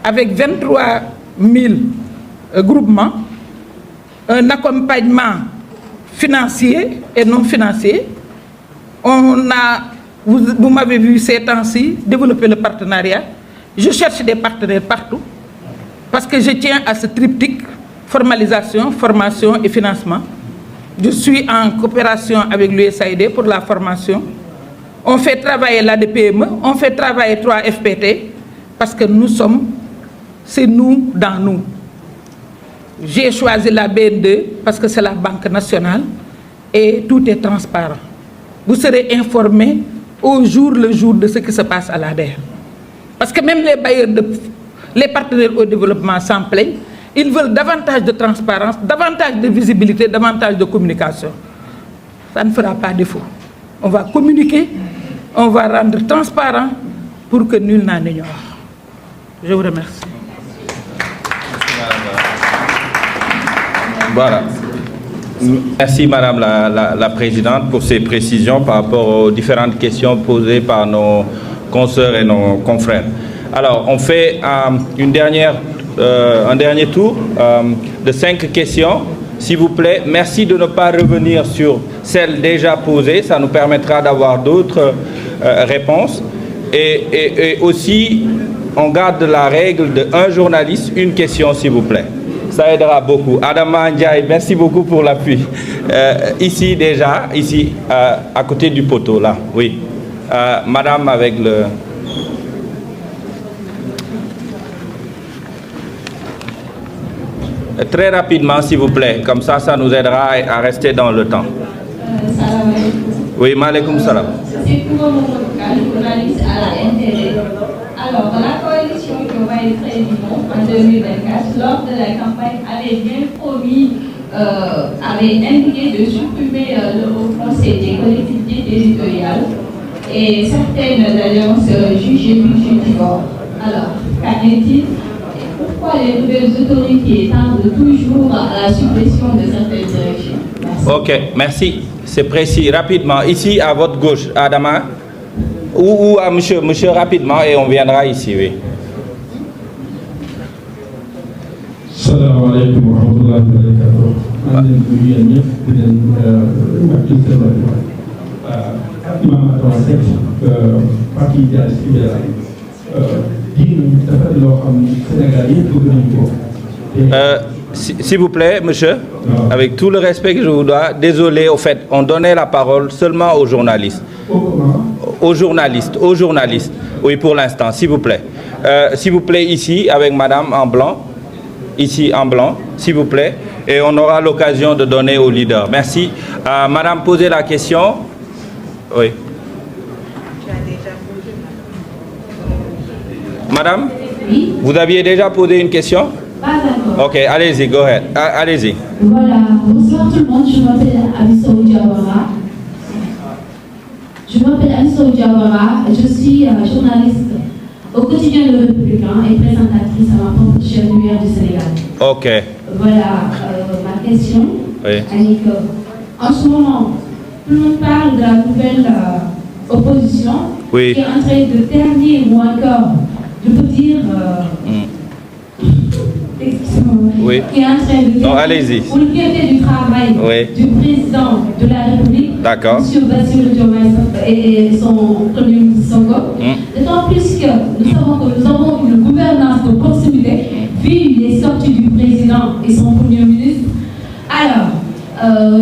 avec 23 000 groupements, un accompagnement financier et non financier. On a, vous m'avez vu ces temps-ci, développer le partenariat. Je cherche des partenaires partout parce que je tiens à ce triptyque: formalisation, formation et financement. Je suis en coopération avec l'USAID pour la formation. On fait travailler l'ADPME, on fait travailler 3 FPT parce que nous sommes, c'est nous dans nous. J'ai choisi la BND parce que c'est la Banque nationale et tout est transparent. Vous serez informés au jour le jour de ce qui se passe à l'ADER. Parce que même les bailleurs, les partenaires au développement s'en plaignent. Ils veulent davantage de transparence, davantage de visibilité, davantage de communication. Ça ne fera pas défaut. On va communiquer, on va rendre transparent pour que nul n'en ignore. Je vous remercie. Voilà. Merci Madame la Présidente pour ces précisions par rapport aux différentes questions posées par nos consoeurs et nos confrères. Alors, on fait un dernier tour de 5 questions. S'il vous plaît, merci de ne pas revenir sur celles déjà posées. Ça nous permettra d'avoir d'autres réponses. Et aussi, on garde la règle de un journaliste, une question, s'il vous plaît. Ça aidera beaucoup. Adama Ndiaye, merci beaucoup pour l'appui. Ici déjà, ici, à côté du poteau, là, oui. Madame avec le... Très rapidement, s'il vous plaît. Comme ça, ça nous aidera à rester dans le temps. Salam alaikum. Oui, maaleykum salam. C'est pour mon local, journaliste à la NTV. Alors, la coalition Diomaye Président en 2024, lors de la campagne, avait bien promis, avait indiqué de supprimer le Haut Conseil des collectivités territoriales et certaines alliances jugées budgétivores. Alors, qu'en est-il? Pourquoi les nouvelles autorités tendent toujours à la suppression de certaines directions? Merci. Ok, merci. C'est précis. Rapidement, ici à votre gauche, Adama, ou à monsieur, rapidement, et on viendra ici, oui. Salam alaikum wa rahmatullahi wa barakatuh. S'il vous plaît, monsieur, avec tout le respect que je vous dois, désolé, au fait, on donnait la parole seulement aux journalistes. Aux journalistes. Oui, pour l'instant, s'il vous plaît. S'il vous plaît, ici, avec madame en blanc. Ici, en blanc, s'il vous plaît. Et on aura l'occasion de donner au leader. Merci. Madame, posez la question. Oui. Madame, Oui. vous aviez déjà posé une question? Pas encore. Ok, allez-y, go ahead. Allez-y. Voilà, bonsoir tout le monde, je m'appelle Amissou Diawara. Je suis journaliste au quotidien Le Républicain et présentatrice à ma propre chaîne Lumière du Sénégal. Ok. Voilà ma question. Oui. Annick, en ce moment, tout le monde parle de la nouvelle opposition Oui. qui est en train de ternir ou encore, je peux dire, Oui. qui est en train de Non, allez-y. pour le fierté du travail du président de la République, D'accord. M. Bassirou Diomaye et son premier ministre Sonko. D'autant plus que nous savons que nous avons une gouvernance de proximité, vu les sorties du président et son premier ministre. Alors,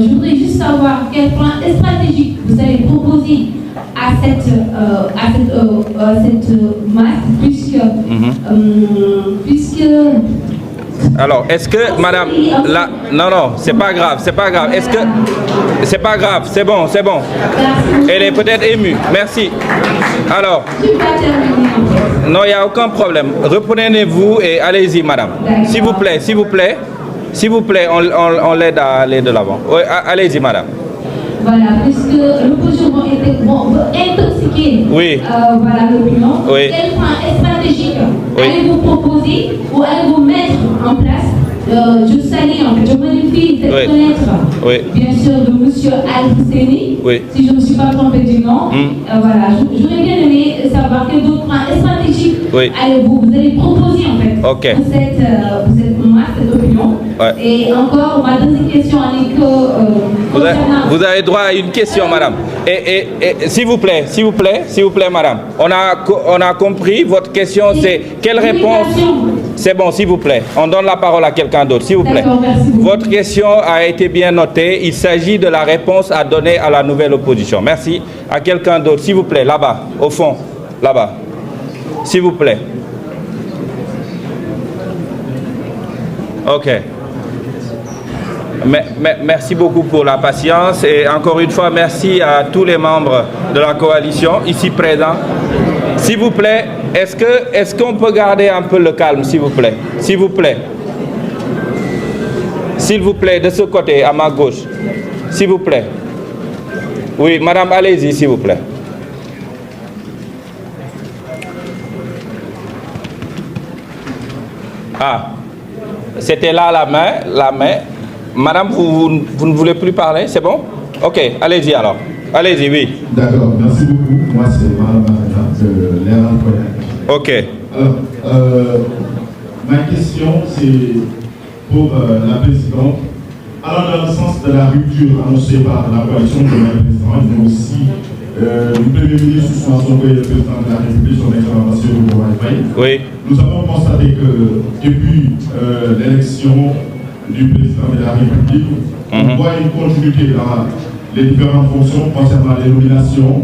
je voudrais juste savoir quel plan stratégique vous allez proposer à cette masse, puisque alors, est-ce que, madame, là, non, c'est pas grave, est-ce que, c'est pas grave, c'est bon, elle est peut-être émue, merci. Alors, non, il n'y a aucun problème, reprenez-vous et allez-y, madame, s'il vous plaît, on l'aide à aller de l'avant. Oui, allez-y, madame. Voilà, puisque l'opposition va intoxiquer l'opinion. Oui. Quel plan stratégique allez-vous proposer ou allez-vous mettre en place? Je salue, en fait, je modifie cette fenêtre, bien sûr, de M. Al-Husseini, si je ne me suis pas trompé du nom. Voilà, j'aurais bien aimé savoir quel autre plan stratégique allez-vous proposer, en fait, pour cette masse, cette opinion. Et encore, ma deuxième question, vous avez droit à une question, madame. Et s'il vous plaît, madame. On a compris, votre question, c'est quelle réponse? C'est bon, s'il vous plaît. On donne la parole à quelqu'un d'autre, s'il vous plaît. Votre question a été bien notée. Il s'agit de la réponse à donner à la nouvelle opposition. Merci. À quelqu'un d'autre, s'il vous plaît, là-bas, au fond, là-bas. S'il vous plaît. OK. Merci beaucoup pour la patience et encore une fois, merci à tous les membres de la coalition ici présents. S'il vous plaît, est-ce qu'on peut garder un peu le calme, s'il vous plaît? S'il vous plaît. S'il vous plaît, de ce côté, à ma gauche. S'il vous plaît. Oui, madame, allez-y, s'il vous plaît. Ah, c'était là la main. Madame, vous ne voulez plus parler, c'est bon? Ok, allez-y alors. Allez-y, oui. D'accord, merci beaucoup. Moi, c'est Madame de l'ERA. Ok. Alors, ma question, c'est pour la présidente. Alors, dans le sens de la rupture annoncée par la coalition de la présidente, mais aussi le Premier ministre Ousmane Sonko et le président de la République, son excellence Bassirou Diomaye Faye. Oui. Nous avons constaté que depuis l'élection du président de la République, on voit une continuité dans les différentes fonctions concernant les nominations.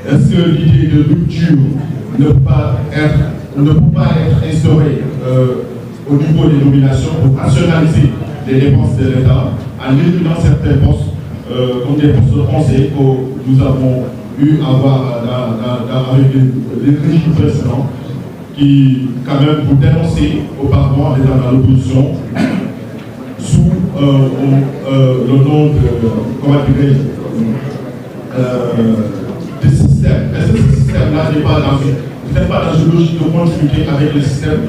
Est-ce que l'idée de rupture ne peut pas être instaurée au niveau des nominations pour rationaliser les dépenses de l'État en éliminant certains postes comme des postes de conseil que nous avons eu à voir avec les régimes précédents qui, quand même, pour dénoncer auparavant étant dans l'opposition sous le nom de, comment dirais-je, des systèmes. Est-ce que ce système-là n'est pas dans une logique de continuité avec le système,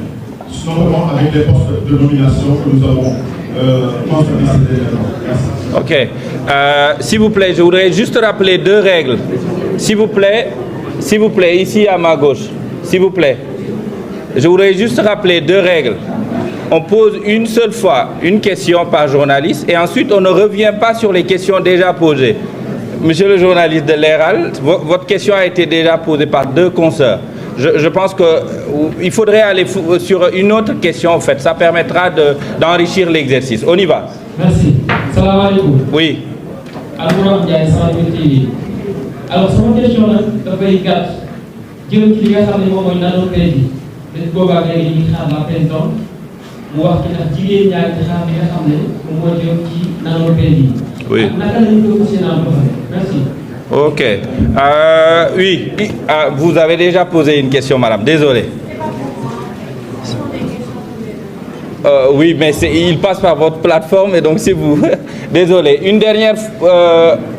notamment avec les postes de nomination que nous avons constatés ces derniers temps? Ok. S'il vous plaît, je voudrais juste rappeler deux règles. S'il vous plaît, ici à ma gauche. S'il vous plaît. Je voudrais juste rappeler deux règles. On pose une seule fois une question par journaliste et ensuite on ne revient pas sur les questions déjà posées. Monsieur le journaliste de l'ERAL, votre question a été déjà posée par deux consoeurs. Je pense qu'il faudrait aller sur une autre question, en fait. Ça permettra d'enrichir l'exercice. On y va. Merci. Salam alaikum. Oui. Alors, c'est une question là, dafay gàtt jëm ci li nga xam ne moom mooy nanotech bi dañ boobaa léegi ñu ngi xaar la présidente mu wax ci ndax jigéen ñaa ngi xaar li nga xam ne moom moo jëm ci nanotech bi. Oui. ak naka la ñu ko fas yéene merci. Ok. Oui. Vous avez déjà posé une question, madame. Désolé. Oui, mais il passe par votre plateforme et donc c'est vous. Désolé. Une dernière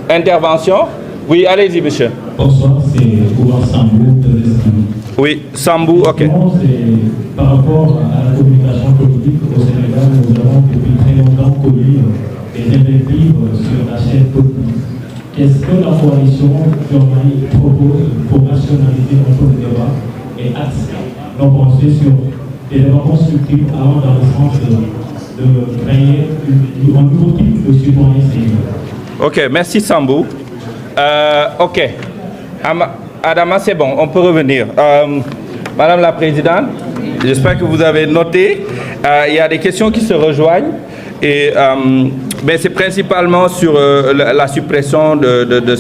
intervention. Oui, allez-y, monsieur. Bonsoir, c'est Ouar Sambou de l'Espagne. Oui, Sambou, ok. Par rapport à la communication politique au Sénégal, nous avons depuis très longtemps connu des invectives sur la chaîne politique. Qu'est-ce que la coalition Diomaye propose pour rationaliser un peu le débat et axer nos pensées sur des débats constructifs allant dans le sens de créer un nouveau type de citoyen sénégalais. Ok, merci Sambou. Ok, Adama, c'est bon, on peut revenir. Madame la Présidente, j'espère que vous avez noté, il y a des questions qui se rejoignent. Et c'est principalement sur la suppression de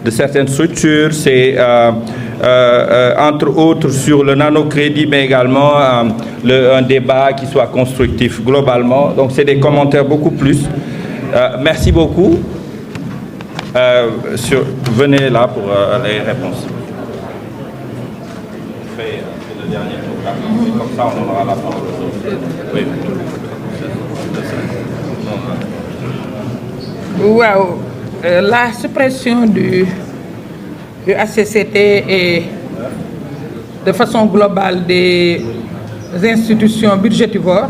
certaines structures, c'est entre autres sur le nanocrédit, mais également un débat qui soit constructif globalement. Donc c'est des commentaires beaucoup plus. Merci beaucoup. Venez là pour les réponses. On fait le dernier tour. Comme ça, on aura la parole. Oui. Wow. La suppression du HCCT et de façon globale des institutions budgétivores,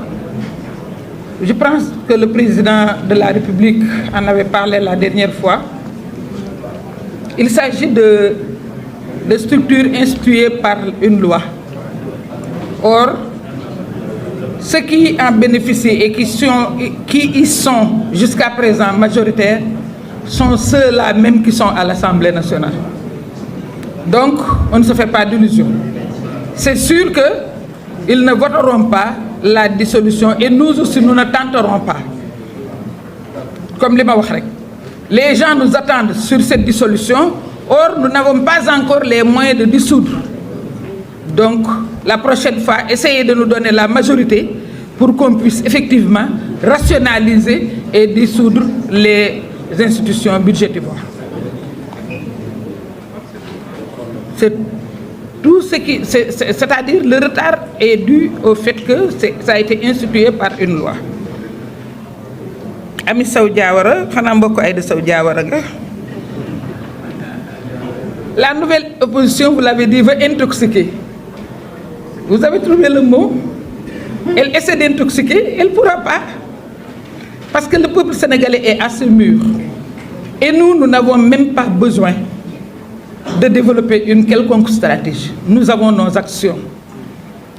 je pense que le président de la République en avait parlé la dernière fois. Il s'agit de structures instituées par une loi. Or, ceux qui en bénéficient et qui y sont jusqu'à présent majoritaires sont ceux-là même qui sont à l'Assemblée nationale. Donc, on ne se fait pas d'illusions. C'est sûr qu'ils ne voteront pas la dissolution et nous aussi, nous ne tenterons pas. Comme les Mawakhrek. Les gens nous attendent sur cette dissolution, or nous n'avons pas encore les moyens de dissoudre. Donc, la prochaine fois, essayez de nous donner la majorité pour qu'on puisse effectivement rationaliser et dissoudre les institutions budgétivores. C'est tout ce qui, c'est-à-dire le retard est dû au fait que ça a été institué par une loi. Ami Sow Diawara, la nouvelle opposition, vous l'avez dit, veut intoxiquer. Vous avez trouvé le mot? Elle essaie d'intoxiquer, elle ne pourra pas. Parce que le peuple sénégalais est assez mûr. Et nous n'avons même pas besoin de développer une quelconque stratégie. Nous avons nos actions.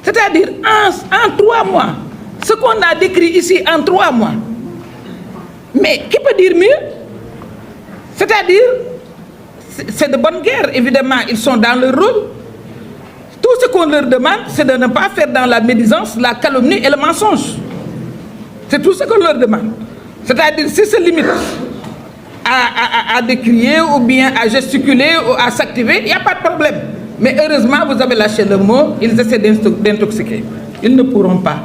C'est-à-dire, en 3 mois, ce qu'on a décrit ici en 3 mois. Mais qui peut dire mieux? C'est-à-dire, c'est de bonne guerre, évidemment, ils sont dans leur rôle. Tout ce qu'on leur demande, c'est de ne pas faire dans la médisance, la calomnie et le mensonge. C'est tout ce qu'on leur demande. C'est-à-dire, si se limite à décrier ou bien à gesticuler ou à s'activer, il n'y a pas de problème. Mais heureusement, vous avez lâché le mot, ils essaient d'intoxiquer. Ils ne pourront pas.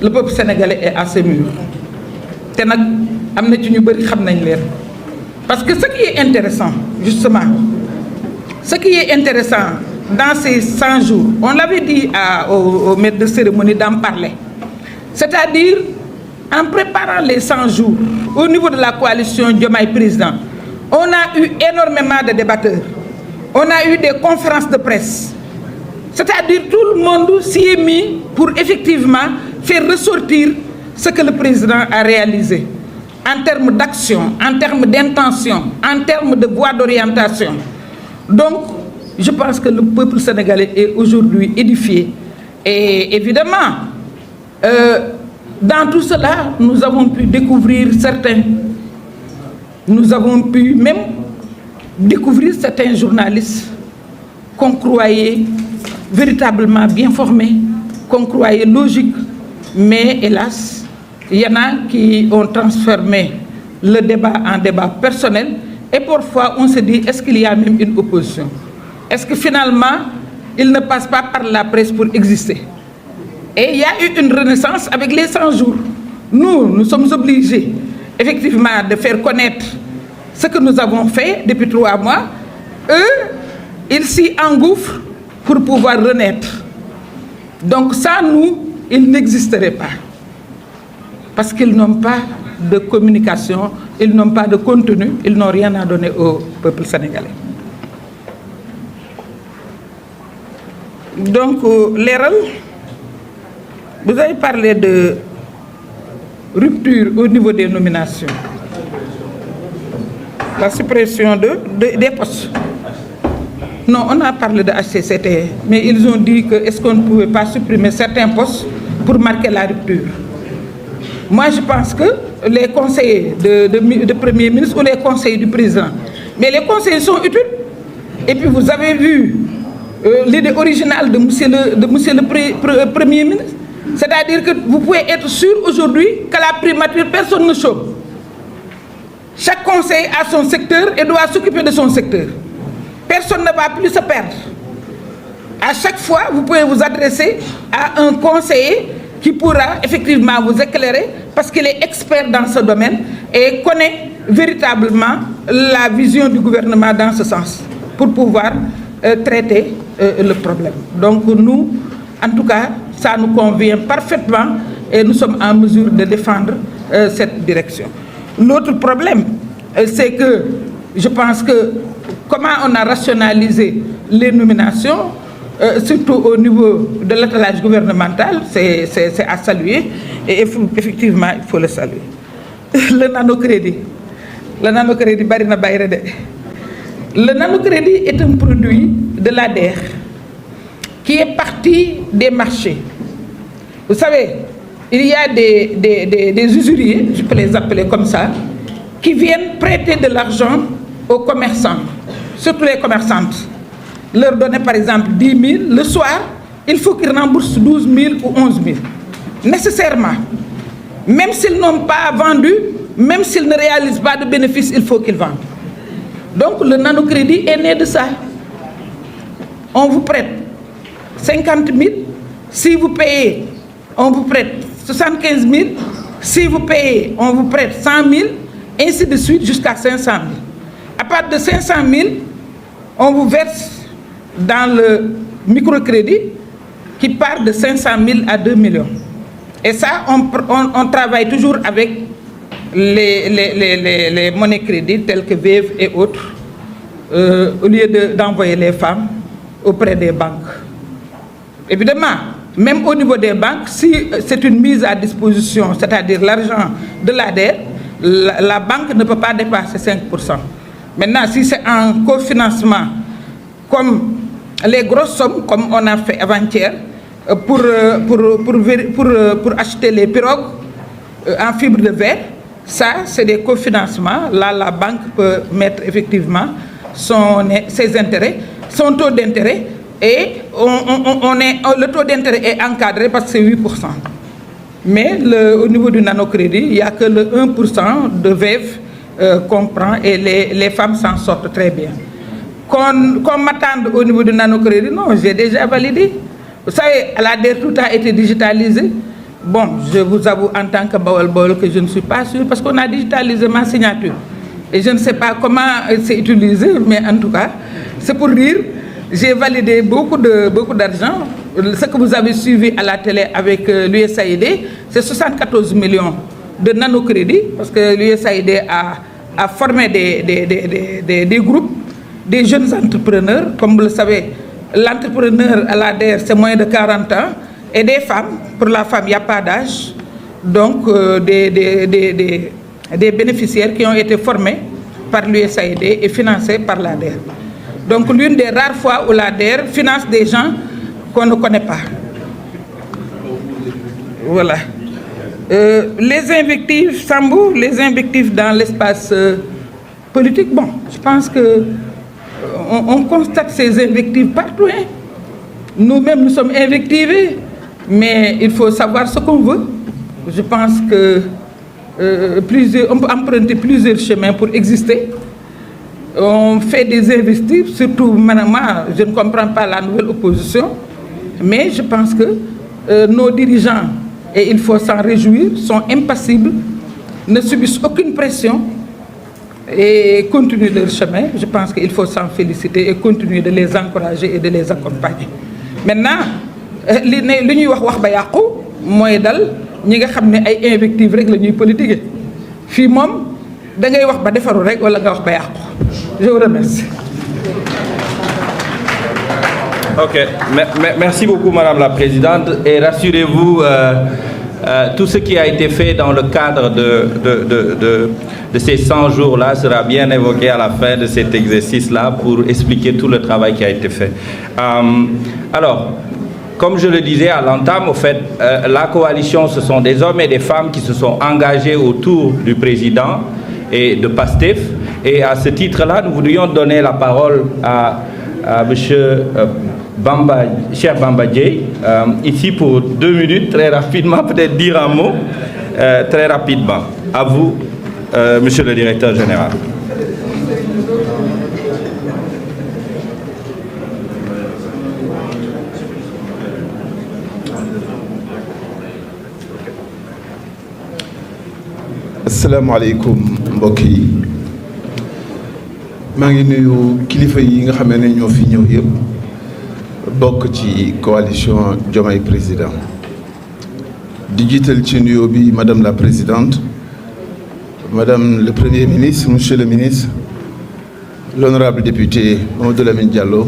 Le peuple sénégalais est assez mûr. Parce que ce qui est intéressant, justement, ce qui est intéressant dans ces 100 jours, on l'avait dit au maître de cérémonie d'en parler. C'est-à-dire, en préparant les 100 jours, au niveau de la coalition Diomaye Président, on a eu énormément de débatteurs. On a eu des conférences de presse. C'est-à-dire, tout le monde s'y est mis pour effectivement faire ressortir ce que le président a réalisé en termes d'action, en termes d'intention, en termes de voie d'orientation. Donc, je pense que le peuple sénégalais est aujourd'hui édifié. Et évidemment, dans tout cela, nous avons pu découvrir certains. Nous avons pu même découvrir certains journalistes qu'on croyait véritablement bien formés, qu'on croyait logiques. Mais hélas, il y en a qui ont transformé le débat en débat personnel. Et parfois, on se dit, est-ce qu'il y a même une opposition? Est-ce que finalement, il ne passe pas par la presse pour exister? Et il y a eu une renaissance avec les 100 jours. Nous sommes obligés, effectivement, de faire connaître ce que nous avons fait depuis 3 mois. Eux, ils s'y engouffrent pour pouvoir renaître. Donc ça, ils n'existeraient pas. Parce qu'ils n'ont pas de communication, ils n'ont pas de contenu, ils n'ont rien à donner au peuple sénégalais. Donc, Léral, vous avez parlé de rupture au niveau des nominations. La suppression des postes. Non, on a parlé de HCCT, mais ils ont dit que est-ce qu'on ne pouvait pas supprimer certains postes pour marquer la rupture. Moi, je pense que les conseillers de Premier ministre ou les conseillers du président, mais les conseillers sont utiles. Et puis vous avez vu l'idée originale de monsieur le Premier ministre. C'est-à-dire que vous pouvez être sûr aujourd'hui qu'à la primature, personne ne chôme. Chaque conseiller a son secteur et doit s'occuper de son secteur. Personne ne va plus se perdre. À chaque fois, vous pouvez vous adresser à un conseiller qui pourra effectivement vous éclairer parce qu'il est expert dans ce domaine et connaît véritablement la vision du gouvernement dans ce sens pour pouvoir traiter le problème. Donc nous, en tout cas, ça nous convient parfaitement et nous sommes en mesure de défendre cette direction. L'autre problème, c'est que je pense que comment on a rationalisé les nominations, surtout au niveau de l'attelage gouvernemental, c'est à saluer et effectivement, il faut le saluer. Le nanocrédit. Le nanocrédit, le nanocrédit est un produit de l'ADER qui est parti des marchés. Vous savez, il y a des usuriers, je peux les appeler comme ça, qui viennent prêter de l'argent aux commerçants, surtout les commerçantes. Leur donner par exemple 10 000, le soir, il faut qu'ils remboursent 12 000 ou 11 000. Nécessairement. Même s'ils n'ont pas vendu, même s'ils ne réalisent pas de bénéfices, il faut qu'ils vendent. Donc le nanocrédit est né de ça. On vous prête 50 000, si vous payez, on vous prête 75 000, si vous payez, on vous prête 100 000, ainsi de suite jusqu'à 500 000. À partir de 500 000, on vous verse dans le microcrédit qui part de 500 000 à 2 millions. Et ça, on travaille toujours avec les monnaies crédits telles que VEF et autres, au lieu d'envoyer les femmes auprès des banques. Évidemment, même au niveau des banques, si c'est une mise à disposition, c'est-à-dire l'argent de l'ADER, la banque ne peut pas dépasser 5%. Maintenant, si c'est un cofinancement, comme les grosses sommes, comme on a fait avant-hier, pour acheter les pirogues en fibre de verre, ça, c'est des cofinancements. Là, la banque peut mettre effectivement ses intérêts, son taux d'intérêt, et le taux d'intérêt est encadré parce que c'est 8%. Mais au niveau du nanocrédit, il n'y a que le 1% de VEF qu'on prend et les femmes s'en sortent très bien. Qu'on m'attende au niveau du nanocrédit, non, j'ai déjà validé. Vous savez, à l'ADER, tout a été digitalisé. Bon, je vous avoue en tant que Bawal que je ne suis pas sûre parce qu'on a digitalisé ma signature. Et je ne sais pas comment c'est utilisé, mais en tout cas, c'est pour dire, j'ai validé beaucoup d'argent. Ce que vous avez suivi à la télé avec l'USAID, c'est 74 millions de nanocrédits, parce que l'USAID a formé des groupes, des jeunes entrepreneurs. Comme vous le savez, l'entrepreneur à l'ADER, c'est moins de 40 ans, et des femmes. Pour la femme, il n'y a pas d'âge. Donc, des bénéficiaires qui ont été formés par l'USAID et financés par l'ADER. Donc, l'une des rares fois où l'ADER finance des gens qu'on ne connaît pas. Voilà. Les invectives, Sambou, les invectives dans l'espace politique, bon, je pense que on constate ces invectives partout. Hein. Nous-mêmes, nous sommes invectivés, mais il faut savoir ce qu'on veut. Je pense que on peut emprunter plusieurs chemins pour exister. On fait des investissements, surtout maintenant, je ne comprends pas la nouvelle opposition, mais je pense que nos dirigeants, et il faut s'en réjouir, sont impassibles, ne subissent aucune pression et continuent leur chemin. Je pense qu'il faut s'en féliciter et continuer de les encourager et de les accompagner. Maintenant, li ñuy wax ba yàqu mooy dal ñi nga xam ne ay invectives rek la ñuy politiquer fii moom da ngay wax ba defaru rek wala nga wax ba yàqu. Je vous remercie. Ok, merci beaucoup Madame la Présidente et rassurez-vous, tout ce qui a été fait dans le cadre de ces 100 jours-là sera bien évoqué à la fin de cet exercice-là pour expliquer tout le travail qui a été fait. Alors, comme je le disais à l'entame, au fait, la coalition, ce sont des hommes et des femmes qui se sont engagés autour du président et de PASTEF. Et à ce titre-là, nous voudrions donner la parole à M. Cheikh Bamba Dièye, ici pour 2 minutes, très rapidement, peut-être dire un mot, très rapidement. À vous, Monsieur le Directeur Général. asalaamaaleykum mbokk yi maa ngi nuyu kilifa yi nga xamee ne ñoo fi ñëw yëpp bokk ci coalition Diomaye Président di jiital ci nuyoo bi madame la présidente, madame le premier ministre, monsieur le ministre, l'honorable député Mamadou Lamine Diallo,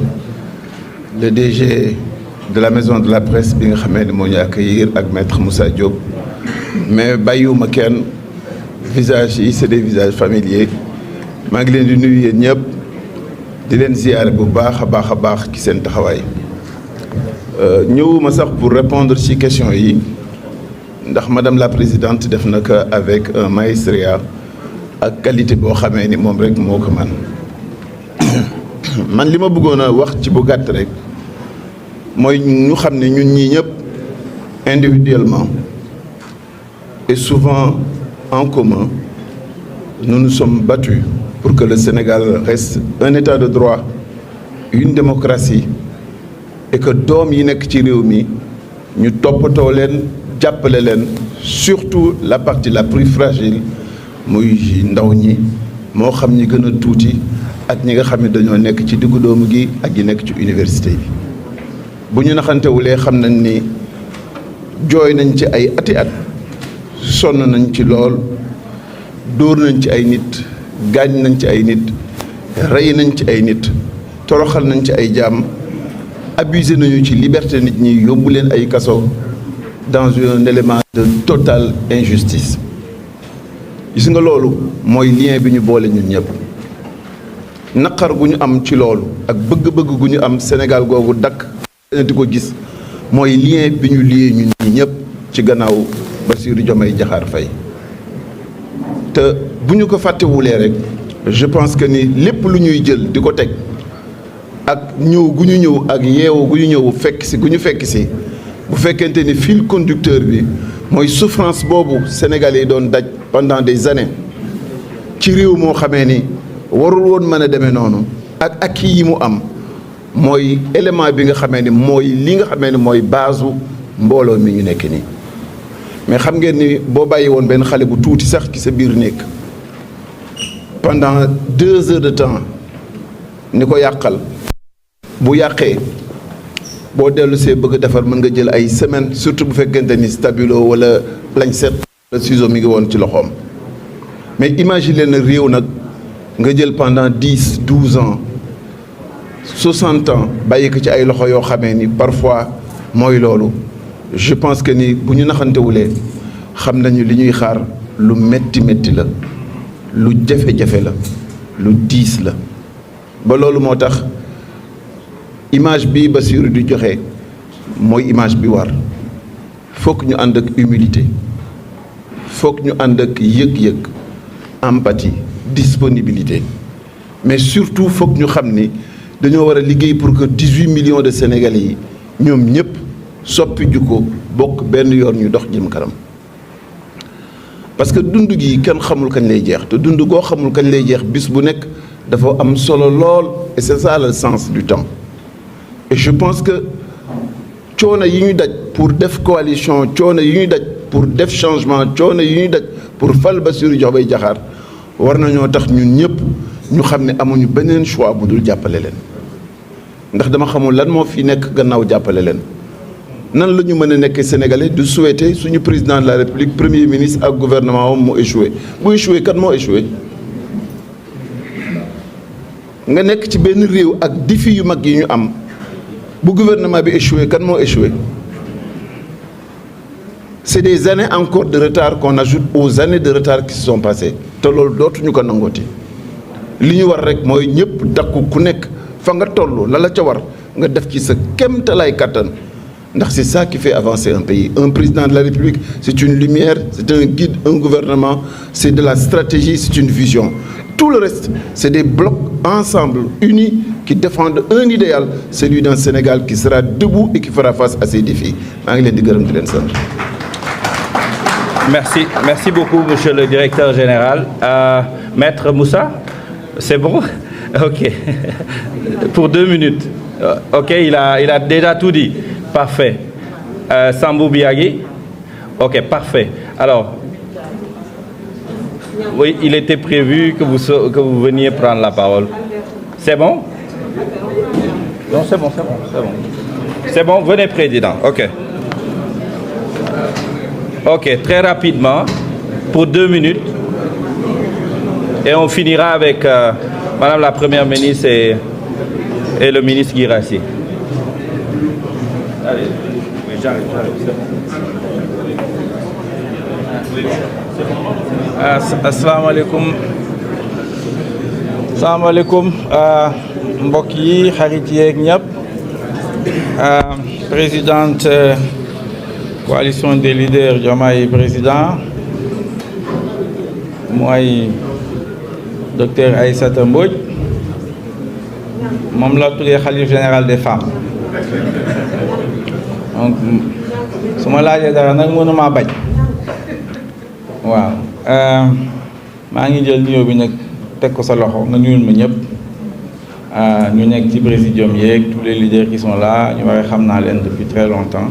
le DG de la maison de la presse bi nga xamee ne moo ñu accueillir ak maître Moussa Diop, mais bàyyiwuma kenn. Visages yi c'est des visages familiers maa ngi leen di nuyu yéen ñëpp di leen ziyaare bu baax a baax ci seen taxawaay ñëwuma sax pour répondre ci questions yi ndax madame la présidente def na ko avec un maestria ak qualité boo xamee ni moom rek moo ko man li ma bëggoon a wax ci bu gàtt rek mooy ñu xam ne ñun ñii ñëpp individuellement et souvent en commun, nous nous sommes battus pour que le Sénégal reste un état de droit, une démocratie, et que doom yi nekk ci réew mi ñu toppatoo leen jàppale leen, surtout la partie la plus fragile muy ndaw ñi moo xam ñi gën a tuuti ak ñi nga xam ne dañoo nekk ci diggu doomu gi ak ñi nekk ci université bi. bu ñu naxantewulee xam nañ ni jooy nañ ci ay ati at. sonn nañ ci lool dóor nañ ci ay nit gaañ nañ ci ay nit rey nañ ci ay nit toroxal nañ ci ay jaam abusé nañu ci liberté nit ñi yóbbu leen ay kaso dans un élément de totale injustice. gis nga loolu mooy lien bi ñu boole ñun ñëpp naqar gu ñu am ci loolu ak bëgg-bëgg gu ñu am Sénégal googu dakk di ko gis mooy lien bi ñu lié ñun ñi ñëpp ci gannaaw Bassirou Diomaye Diakhar Faye te bu ñu ko fàttewulee rek je pense que ni lépp lu ñuy jël di ko teg ak ñëw gu ñu ñëw ak yeewu gu ñu ñëw fekk si gu ñu fekk si bu fekkente ni fil conducteur bi mooy souffrance boobu Sénégalais yi doon daj pendant des années ci réew moo xamee ni warul woon mën a demee noonu ak yi mu am mooy élément bi nga xamee ni mooy li nga xamee ni mooy base mbooloo mi ñu nekk nii. mais xam ngeen ni boo bàyyi woon benn xale bu tuuti sax ci sa biir néeg pendant 2 heures de temps ni ko yàqal bu yàqee boo dellu see bëgg a defar mën nga jël ay semaines surtout bu fekkente ni stabilo wala lañset wala ciseau mi ngi woon ci loxoom. mais imagine na réew nag nga jël pendant 10 12 ans 60 ans bàyyi ko ci ay loxo yoo xamee ni parfois mooy loolu. je pense que ni bu ñu naxantewulee xam nañu li ñuy xaar lu metti la lu jafe-jafe la lu diis la ba loolu moo tax image bi Bassirou di joxe mooy image bi war fokk ñu ànd ak humilité fokk ñu ànd ak yëg-yëg empathie disponibilité mais surtout fokk ñu xam ni dañoo war a liggéey pour que 18 millions de Sénégalais yi ñoom ñëpp soppi jukko bokk benn yoon ñu dox jëm kanam parce que dund gi kenn xamul kañ lay jeex te dund goo xamul kañ lay jeex bis bu nekk dafa am solo lool et c'est ça le sens du temps et je pense que coono yi ñu daj pour def coalition coono yi ñu daj pour def changement coono yi ñu daj pour fal Bassirou Diomaye Diakhar war nañoo tax ñun ñëpp ñu xam ne amuñu beneen choix bu dul jàppale leen ndax dama xamul lan moo fi nekk gannaaw jàppale leen. nan la ñu mën a nekk sénégalais du souhaiter suñu président de la république premier ministre ak gouvernement am mu échoué bu échoué kan moo échoué nga nekk ci benn réew ak défi yu mag yi ñu am bu gouvernement bi échoué kan moo échoué c'est des années encore de retard qu'on ajoute aux années de retard qui se sont passées te loolu dootuñu ko nangooti li ñu war rek mooy ñëpp takku ku nekk fa nga toll la ca war nga def ci sa kéemtalaay kattan ndax c'est ça qui fait avancer un pays. Un président de la République, c'est une lumière, c'est un guide, un gouvernement, c'est de la stratégie, c'est une vision. Tout le reste, c'est des blocs ensemble, unis, qui défendent un idéal, celui d'un Sénégal qui sera debout et qui fera face à ces défis. Merci. Merci beaucoup, monsieur le directeur général. Maître Moussa, c'est bon? Ok. Pour 2 minutes. Ok, il a déjà tout dit. Parfait. Sambou Biagui? Ok, parfait. Alors, oui, il était prévu que vous veniez prendre la parole. C'est bon? Non, c'est bon. C'est bon, venez, Président. Ok. Ok, très rapidement, pour 2 minutes. Et on finira avec Madame la Première ministre et le ministre Guirassy. Allez, oui, j'arrive, c'est bon. Assalamu alaikum mbokk yi xarit yeeg ñëpp présidente coalition des leaders Diomaye président mooy docteur Aïssata Mbodj moom la tuddee khalife général des femmes donc su ma laajee dara nag mënuma bañ waaw maa ngi jël nuyoo bi nag teg ko sa loxo nga nuyul ma ñëpp ñu nekk ci présidium yeeg tous les leaders qui sont là ñu war a xam naa leen depuis très longtemps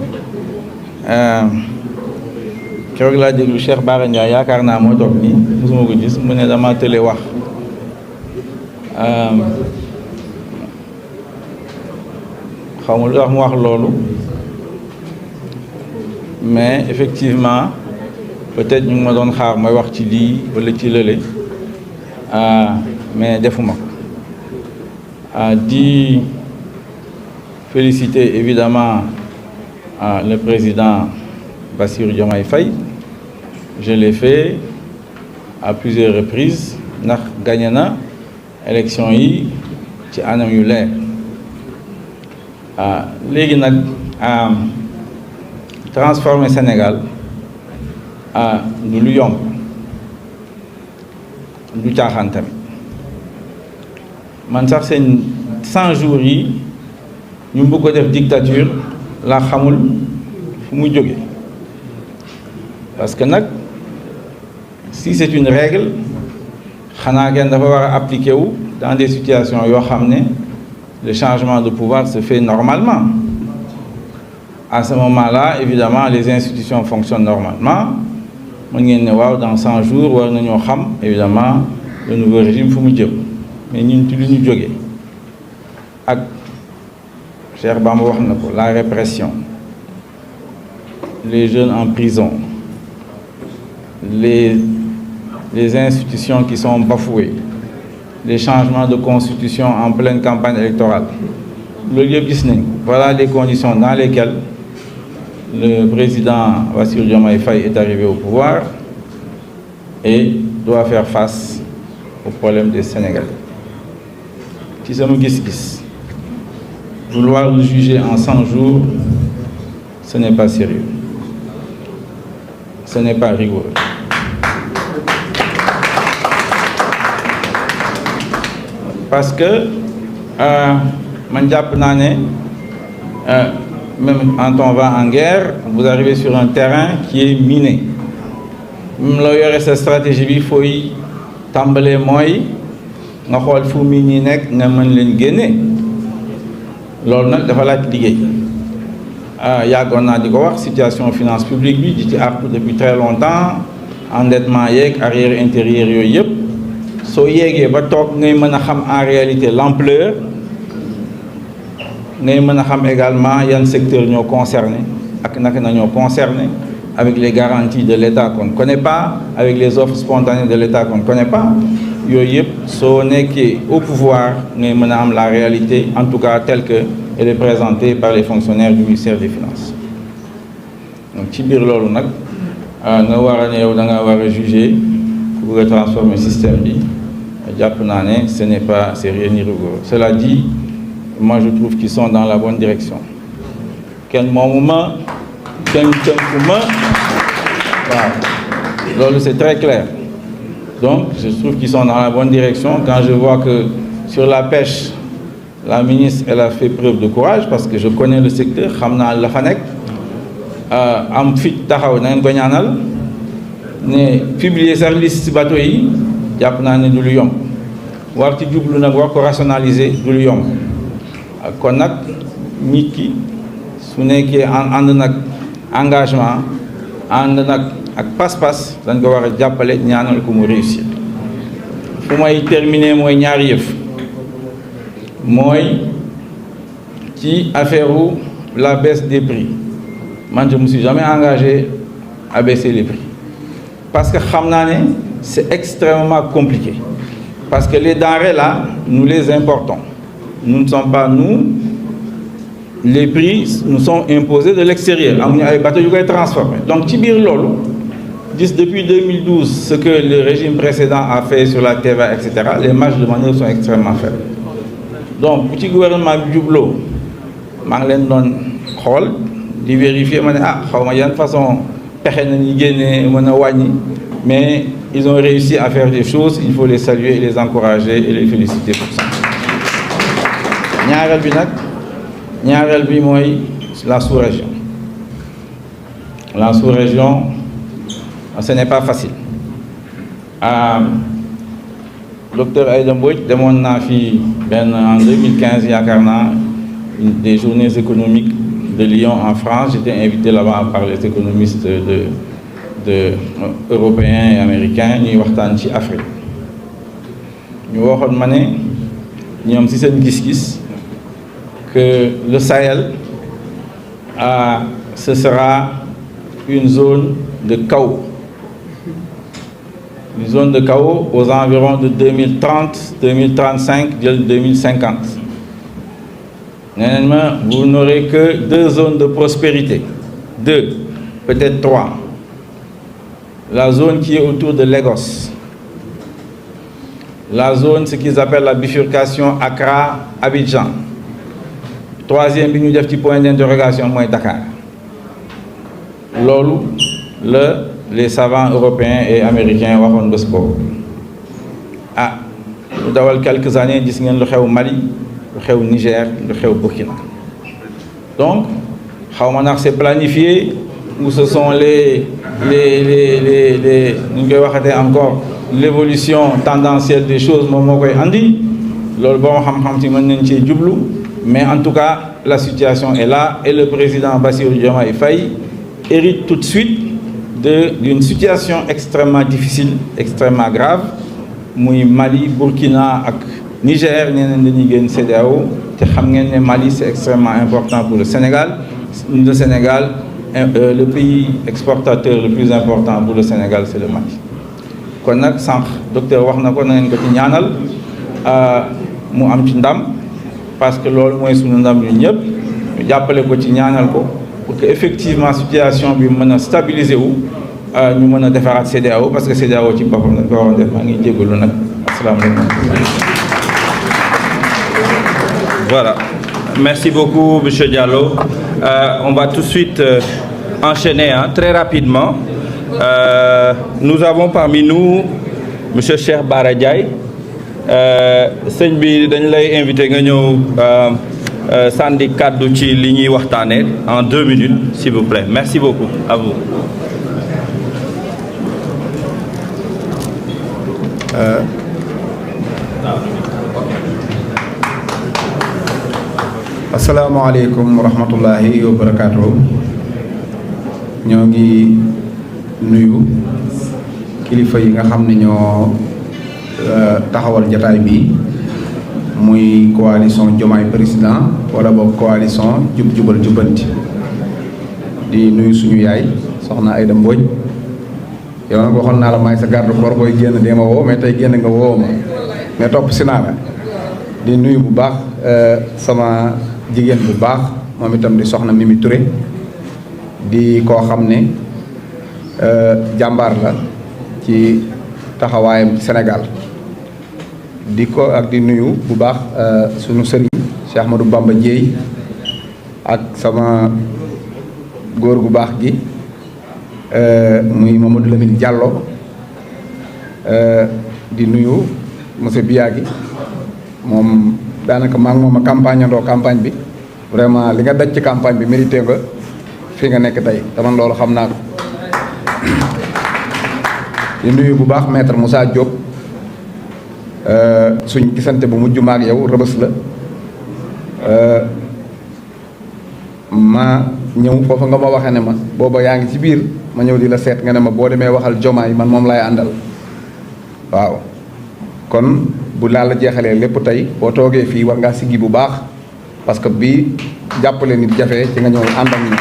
keroog laa déglu Cheikh Bara Ndiaye yaakaar naa moo toog nii mosuma ko gis mu ne dama tële wax xaw ma lu tax mu wax loolu mais effectivement peut-être ñu ngi ma doon xaar mooy wax ci lii wala ci lële mais defuma ko di féliciter évidemment le président Bassirou Diomaye Faye. Je l'ai fait à plusieurs reprises ndax gagné na élection yi ci anam yu leer léegi nag transformer Sénégal du lu yomb du caaxaan tamit man sax seen 100 jours yi ñu bëgg ko def dictature la xamul fu mu jóge parce que nag si c'est une règle xanaa kenn dafa war a appliquer wu dans des situations yoo xam ne le changement de pouvoir se fait normalement. À ce moment-là, évidemment, les institutions fonctionnent normalement. Mën ngeen ne waaw dans 100 jours war nañoo xam évidemment le nouveau régime fu mu jëm mais ñun ci lu ñu jógee ak Cheikh Bamba wax na ko la répression, les jeunes en prison, les institutions qui sont bafouées, les changements de constitution en pleine campagne électorale. Loolu yëpp gis nañ ko. Voilà les conditions dans lesquelles le président Bassirou Diomaye Faye est arrivé au pouvoir et doit faire face aux problèmes des Sénégalais. Ci sama gis-gis, vouloir le juger en 100 jours, ce n'est pas sérieux. Ce n'est pas rigoureux. Parce que man jàpp naa ne même quand on va en guerre, vous arrivez sur un terrain qui est miné. Même loo yore sa stratégie bi fooy tàmbalee mooy nga xool fu mi ñi nekk nga mën leen génne loolu nag dafa laaj liggéey. Yàggoon naa di ko wax situation finance publique bi di ci artu depuis très longtemps endettement yeeg arrière intérieur yooyu yëpp soo yéegee ba toog ngay mën a xam en réalité l'ampleur ngay mën a xam également yan secteur ñoo concerné ak naka na ñoo concerné avec les garanties de l'État qu'on ne connaît pas, avec les offres spontanées de l'État qu'on ne connaît pas. Yooyu yëpp soo nekkee au pouvoir ngay mën a am la réalité en tout cas telle que elle est présentée par les fonctionnaires du ministère des Finances. Donc ci biir loolu nag nga war a ne yow da nga war a juger pour transformer système bi jàpp naa ne ce n'est pas sérieux ni rigoureux. Cela dit, moi je trouve qu'ils sont dans la bonne direction. Kenn moomuma kenn tënkuma waaw loolu c'est très clair. Donc je trouve qu'ils sont dans la bonne direction. Quand je vois que sur la pêche la ministre elle a fait preuve de courage parce que je connais le secteur xam naa la fa nekk am fit taxaw na ngeen ko ñaanal ne publier sax liste bateau yi jàpp naa ne du lu yomb war ci jublu nag war ko rationaliser du lu yomb kon nag nit ki su nekkee ànd nag engagement ànd nag ak pas-pas dañ ko war a jàppale ñaanal ko mu réussir. fu may terminer mooy ñaari yëf mooy ci affaire la baisse des prix. Man, je ne me suis jamais engagé à baisser les prix. Parce que c'est extrêmement compliqué. Parce que les denrées là, nous les importons. Nous ne sommes pas nous. Les prix nous sont imposés de l'extérieur. On a des bateaux qui sont transformés. Donc, Tibir Lolo, depuis 2012, ce que le régime précédent a fait sur la TVA, etc., les marges de manœuvre sont extrêmement faibles. Donc, petit gouvernement Djoublo, Marlène Don Hall, de vérifier de façon mais ils ont réussi à faire des choses, il faut les saluer, les encourager et les féliciter pour ça. ñaareel bi mooy la sous-région. La sous-région, ce n'est pas facile. Docteur Aïda Mbodj demoon naa fi en 2015 yaakaar naa des journées économiques de Lyon en France. J'étais invité là-bas par les économistes européens et américains ñuy waxtaan ci Afrique ñu waxoon ma ne ñoom ci seen gis-gis que le Sahel ce sera une zone de chaos. Une zone de chaos aux environs de 2030, 2035, 2050. Vous n'aurez que 2 zones de prospérité. 2, peut-être 3. La zone qui est autour de Lagos. La zone, ce qu'ils appellent la bifurcation Accra-Abidjan. 3e petit point d'interrogation, moi, Dakar. Lolo, les savants européens et américains waxoon bés boobu ñu dawal quelques années gis ngeen lu xew Mali lu xew Niger lu xew Burkina. Donc xaw ma ndax c'est planifié ou ce sont les ñu koy waxatee encore l'évolution tendancielle des choses moom moo koy andi loolu boo xam-xam ci mën nañ cee jublu, mais en tout cas la situation est là et le président Bassirou Diomaye Faye hérite tout de suite d'une situation extrêmement difficile, extrêmement grave. Mali, Burkina et Niger, Mali c'est extrêmement important pour le Sénégal. Le Sénégal, le pays exportateur le plus important pour le Sénégal, c'est le Mali. Kon nak sank docteur wax nako na ngeen ko ci ñaanal mu am ci ndam parce que loolu mooy sunu ndam ñun ñëpp ñu jàppale ko ci ñaanal ko pour que effectivement situation bi mën a stabiliser wu ñu mën a defaraat CEDEAO parce que CEDEAO ci boppam dañ ko waroon def maa ngi jégalu nag asalaamaaleykum. Voilà, merci beaucoup monsieur Diallo. On va tout de suite enchaîner très rapidement. Nous avons parmi nous monsieur Cheikh Bara Ndiaye. Sëñ bi dañ lay invité nga ñëw sandi kaddu ci li ñuy waxtaanee en 2 minutes s'il vous plaît. Merci beaucoup, à vous. Asalaamaaleykum wa rahmatullahi wa barakaatuh. Ñoo ngi nuyu kilifa yi nga xam ne ñoo taxawal jataay bi muy coalition Diomaye président wala boog coalition jub jubal jubanti di nuyu suñu yaay soxna Aïda Mbodj. Yow nag waxoon naa la maay sa garde corps booy génn dee ma woo mais tey génn nga woo ma mais topp si naa la di nuyu bu baax sama jigéen bu baax moom itam di soxna Mimi Touré di koo xam ne jàmbaar la ci taxawaayam ci Sénégal di ko ak di nuyu bu baax sunu sëriñ Cheikh Ahmadou Bamba Dièye ak sama góor gu baax gi muy Mamadou Lamine Diallo di nuyu monsieur Biagi moom daanaka maa ngi moom a campagne bi vraiment li nga daj ci campagne bi mérité nga fi nga nekk tey te man loolu xam naa ko di nuyu bu baax maître Moussa Diop suñ gisante bu mujj maag yow rëbës la ma ñëw foofa nga ma waxee ne ma booba yaa ngi ci biir ma ñëw di la seet nga ne ma boo demee waxal Jomaay man moom lay àndal waaw kon bu laa la jeexalee lépp tey boo toogee fii war ngaa siggi bu baax parce que bii jàppale nit jafe ci nga ñëw ànd ak ñi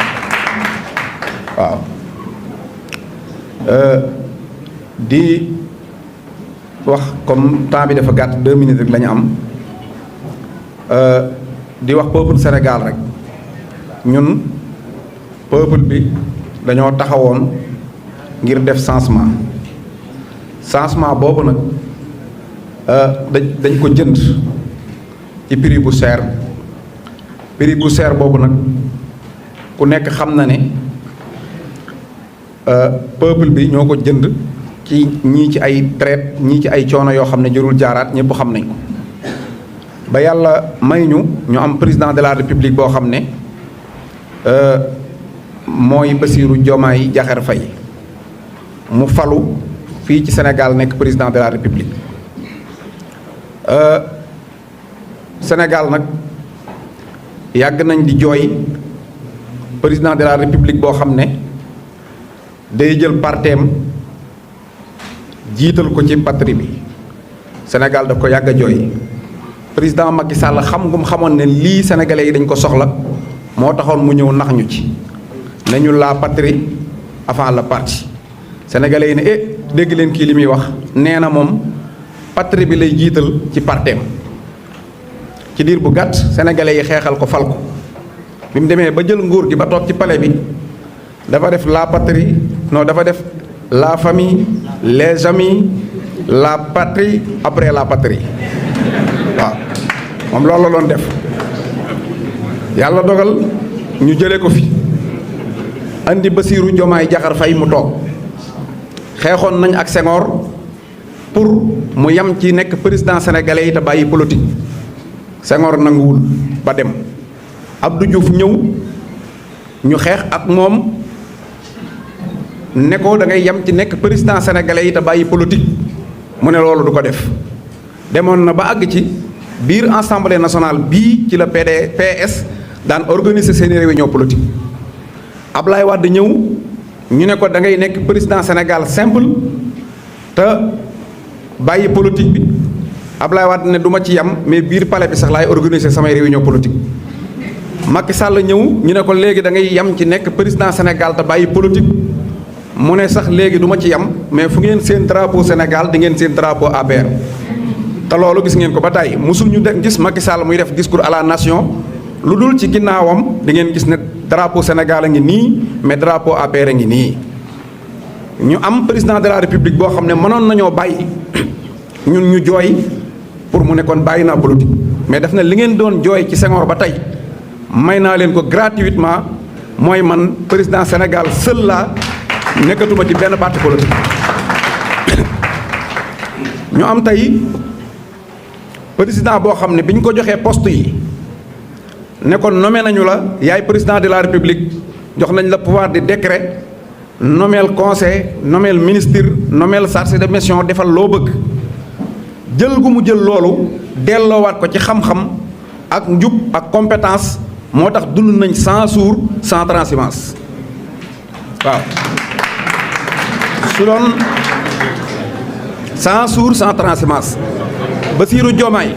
waaw di wax comme temps bi dafa gàtt 2 minutes rek la ñu am di wax peuple Sénégal rek ñun peuple bi dañoo taxawoon ngir def changement boobu nag dañ ko jënd ci prix bu seer boobu nag ku nekk xam na ne peuple bi ñoo ko jënd ci ñii ci ay traite ñii ci ay coono yoo xam ne jërul jaaraat ñëpp xam nañ ko ba yàlla may ñu am président de la république boo xam ne mooy Bassirou Diomaye Diakhar Faye mu falu fii ci Sénégal nekk président de la république Sénégal nag yàgg nañ di jooy président de la république boo xam ne day jël parteem jiital ko ci patrie bi Sénégal daf ko yàgg a jooy président Macky Sall xam ngum xamoon ne lii sénégalais yi dañ ko soxla moo taxoon mu ñëw nax ñu ci nañu la patrie avant le parti sénégalais yi ne dégg leen kii li muy wax nee na moom patrie bi lay jiital ci parteem ci diir bu gàtt sénégalais yi xeexal ko fal ko bi mu demee ba jël nguur gi ba toog ci palais bi dafa def la patrie non dafa def la famille les amis la patrie après la patrie waaw moom loolu la doon def yàlla dogal ñu jëlee ko fi andi Bassirou Diomaye Diakhar Faye mu toog xeexoon nañ ak Senghor pour mu yam ci nekk président sénégalais yi te bàyyi politique Senghor nanguwul ba dem Abdou Diouf ñëw ñu xeex ak moom ne ko da ngay yam ci nekk président sénégalais yi te bàyyi politique mu ne loolu du ko def demoon na ba àgg ci biir assemblée nationale bii ci la PS daan organiser seeni réunion politique Ablaye Wade ñëw ñu ne ko da ngay nekk président Sénégal simple te bàyyi politique bi Ablaye Wade ne du ma ci yam mais biir palais bi sax laay organiser samay réunion politique Macky Sall ñëw ñu ne ko léegi da ngay yam ci nekk président Sénégal te bàyyi politique mu ne sax léegi du ma ci yam mais fu ngeen seen drapeau Sénégal di ngeen seen drapeau APR te loolu gis ngeen ko ba tey musul ñu gis Macky Sall muy def discours à la nation lu dul ci ginnaawam di ngeen gis ne drapeau Sénégal a ngi nii mais drapeau APR a ngi nii ñu am président de la république boo xam ne mënoon nañoo bàyyi ñun ñu jooy pour mu ne kon bàyyi naa politique mais def na li ngeen doon jooy ci Senghor ba tey may naa leen ko gratuitement mooy man président Sénégal seul la nekkatuma ci benn parti politique ñu am tey président boo xam ne bi ñu ko joxee poste yi ne ko nommé nañu la yaay président de la république jox nañ la pouvoir de décret nommeel conseil nommeel ministre nommeel chargé de mission defal loo bëgg jël gu mu jël loolu delloowaat ko ci xam-xam ak njub ak compétence moo tax dund nañ 100 jours sans transhumance waaw su doon 100 jours sans transhumance Bassirou Diomaye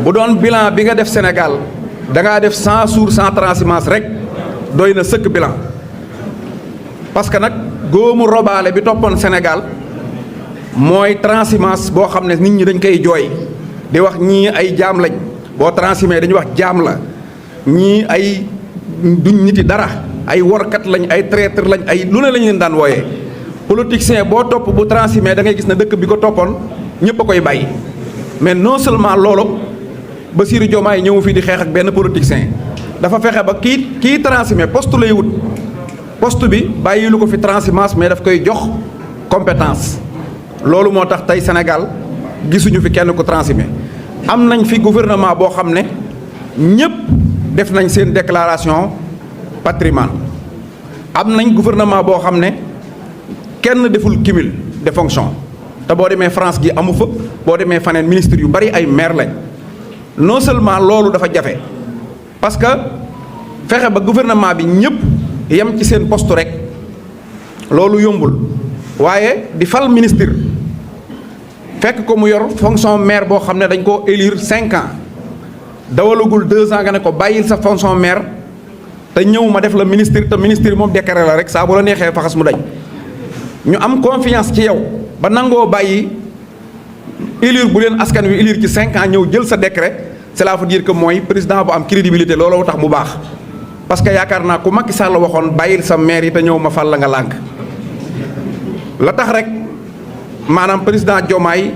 bu doon bilan bi nga def Sénégal da ngaa def 100 jours sans transhumance rek doy na sëkk bilan parce que nag góomu robaale bi toppoon Sénégal mooy transhumance boo xam ne nit ñi dañ koy jooy di wax ñii ay jaam lañ boo transhumé dañuy wax jaam la ñii ay duñ niti dara ay workat lañ ay traître lañ ay lu ne lañ leen daan wooyee politicien boo topp bu transhumé da ngay gis ne dëkk bi ko toppoon ñëpp a koy bàyyi mais non seulement loolu Bassirou Diomaye ñëw fii di xeex ak benn politicien dafa fexe ba kii transhumé poste lay wut poste bi bàyyi lu ko fi transhumance mais daf koy jox compétence loolu moo tax tey Sénégal gisuñu fi kenn ku transhumé am nañ fi gouvernement boo xam ne ñëpp def nañ seen déclaration patrimoine am nañ gouvernement boo xam ne kenn deful cumul de fonction te boo demee France gi amu fa boo demee faneen ministre yu bari ay maire lañ non seulement loolu dafa jafe parce que fexe ba gouvernement bi ñëpp yem ci seen poste rek loolu yombul waaye di fal ministre fekk ko mu yor fonction maire boo xam ne dañ koo élire 5 ans dawalagul 2 ans nga ne ko bàyyil sa fonction maire te ñëw ma def la ministre te ministre moom décret la rek saa bu la neexee faxas mu dañ ñu am confiance ci yow ba nangoo bàyyi élire bu leen askan wi élire ci 5 ans ñëw jël sa décret cela veut dire que mooy président bu am crédibilité looloo tax mu baax parce que yaakaar naa ku Macky Sall waxoon bàyyil sa maire yi te ñëw ma fal la nga lànk la tax rek maanaam président Diomaye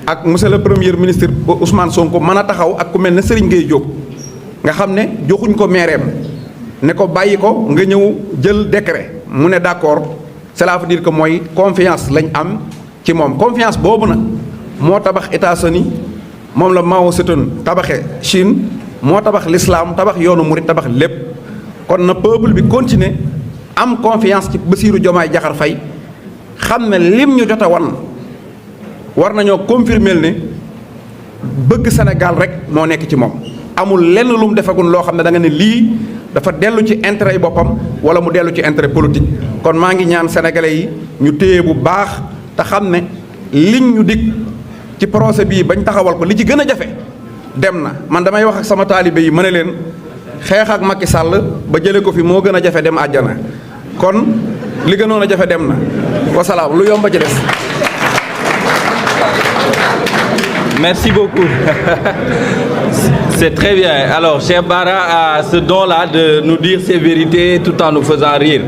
ak monsieur le premier ministre Ousmane Sonko mën a taxaw ak ku mel ne Serigne Gueye Diop nga xam ne joxuñ ko maireem ne ko bàyyi ko nga ñëw jël décret mu ne d'accord cela veut dire que mooy confiance lañ am ci moom confiance boobu nag moo tabax États-Unis moom la Mao Zedong tabaxee Chine moo tabax l'islam tabax yoonu murid tabax lépp kon na peuple bi continuer am confiance ci Bassirou Diomaye Diakhar Faye xam ne lim ñu jot a wan war nañoo confirmer ne bëgg Sénégal rek moo nekk ci moom amul lenn lu mu defagul loo xam ne da nga ne lii dafa dellu ci intérêt yi boppam wala mu dellu ci intérêt politique kon maa ngi ñaan sénégalais yi ñu téye bu baax te xam ne liñ ñu dig ci procès bii bañ taxawal ko li ci gën a jafe dem na man damay wax ak sama taalibe yi ma ne leen xeex ak Macky Sall ba jële ko fi moo gën a jafe dem àjjana kon li gënoon a jafe dem na wasalaam lu yomba ci des. Merci beaucoup. C'est très bien. Alors, cher Bara a ce don-là de nous dire ses vérités tout en nous faisant rire.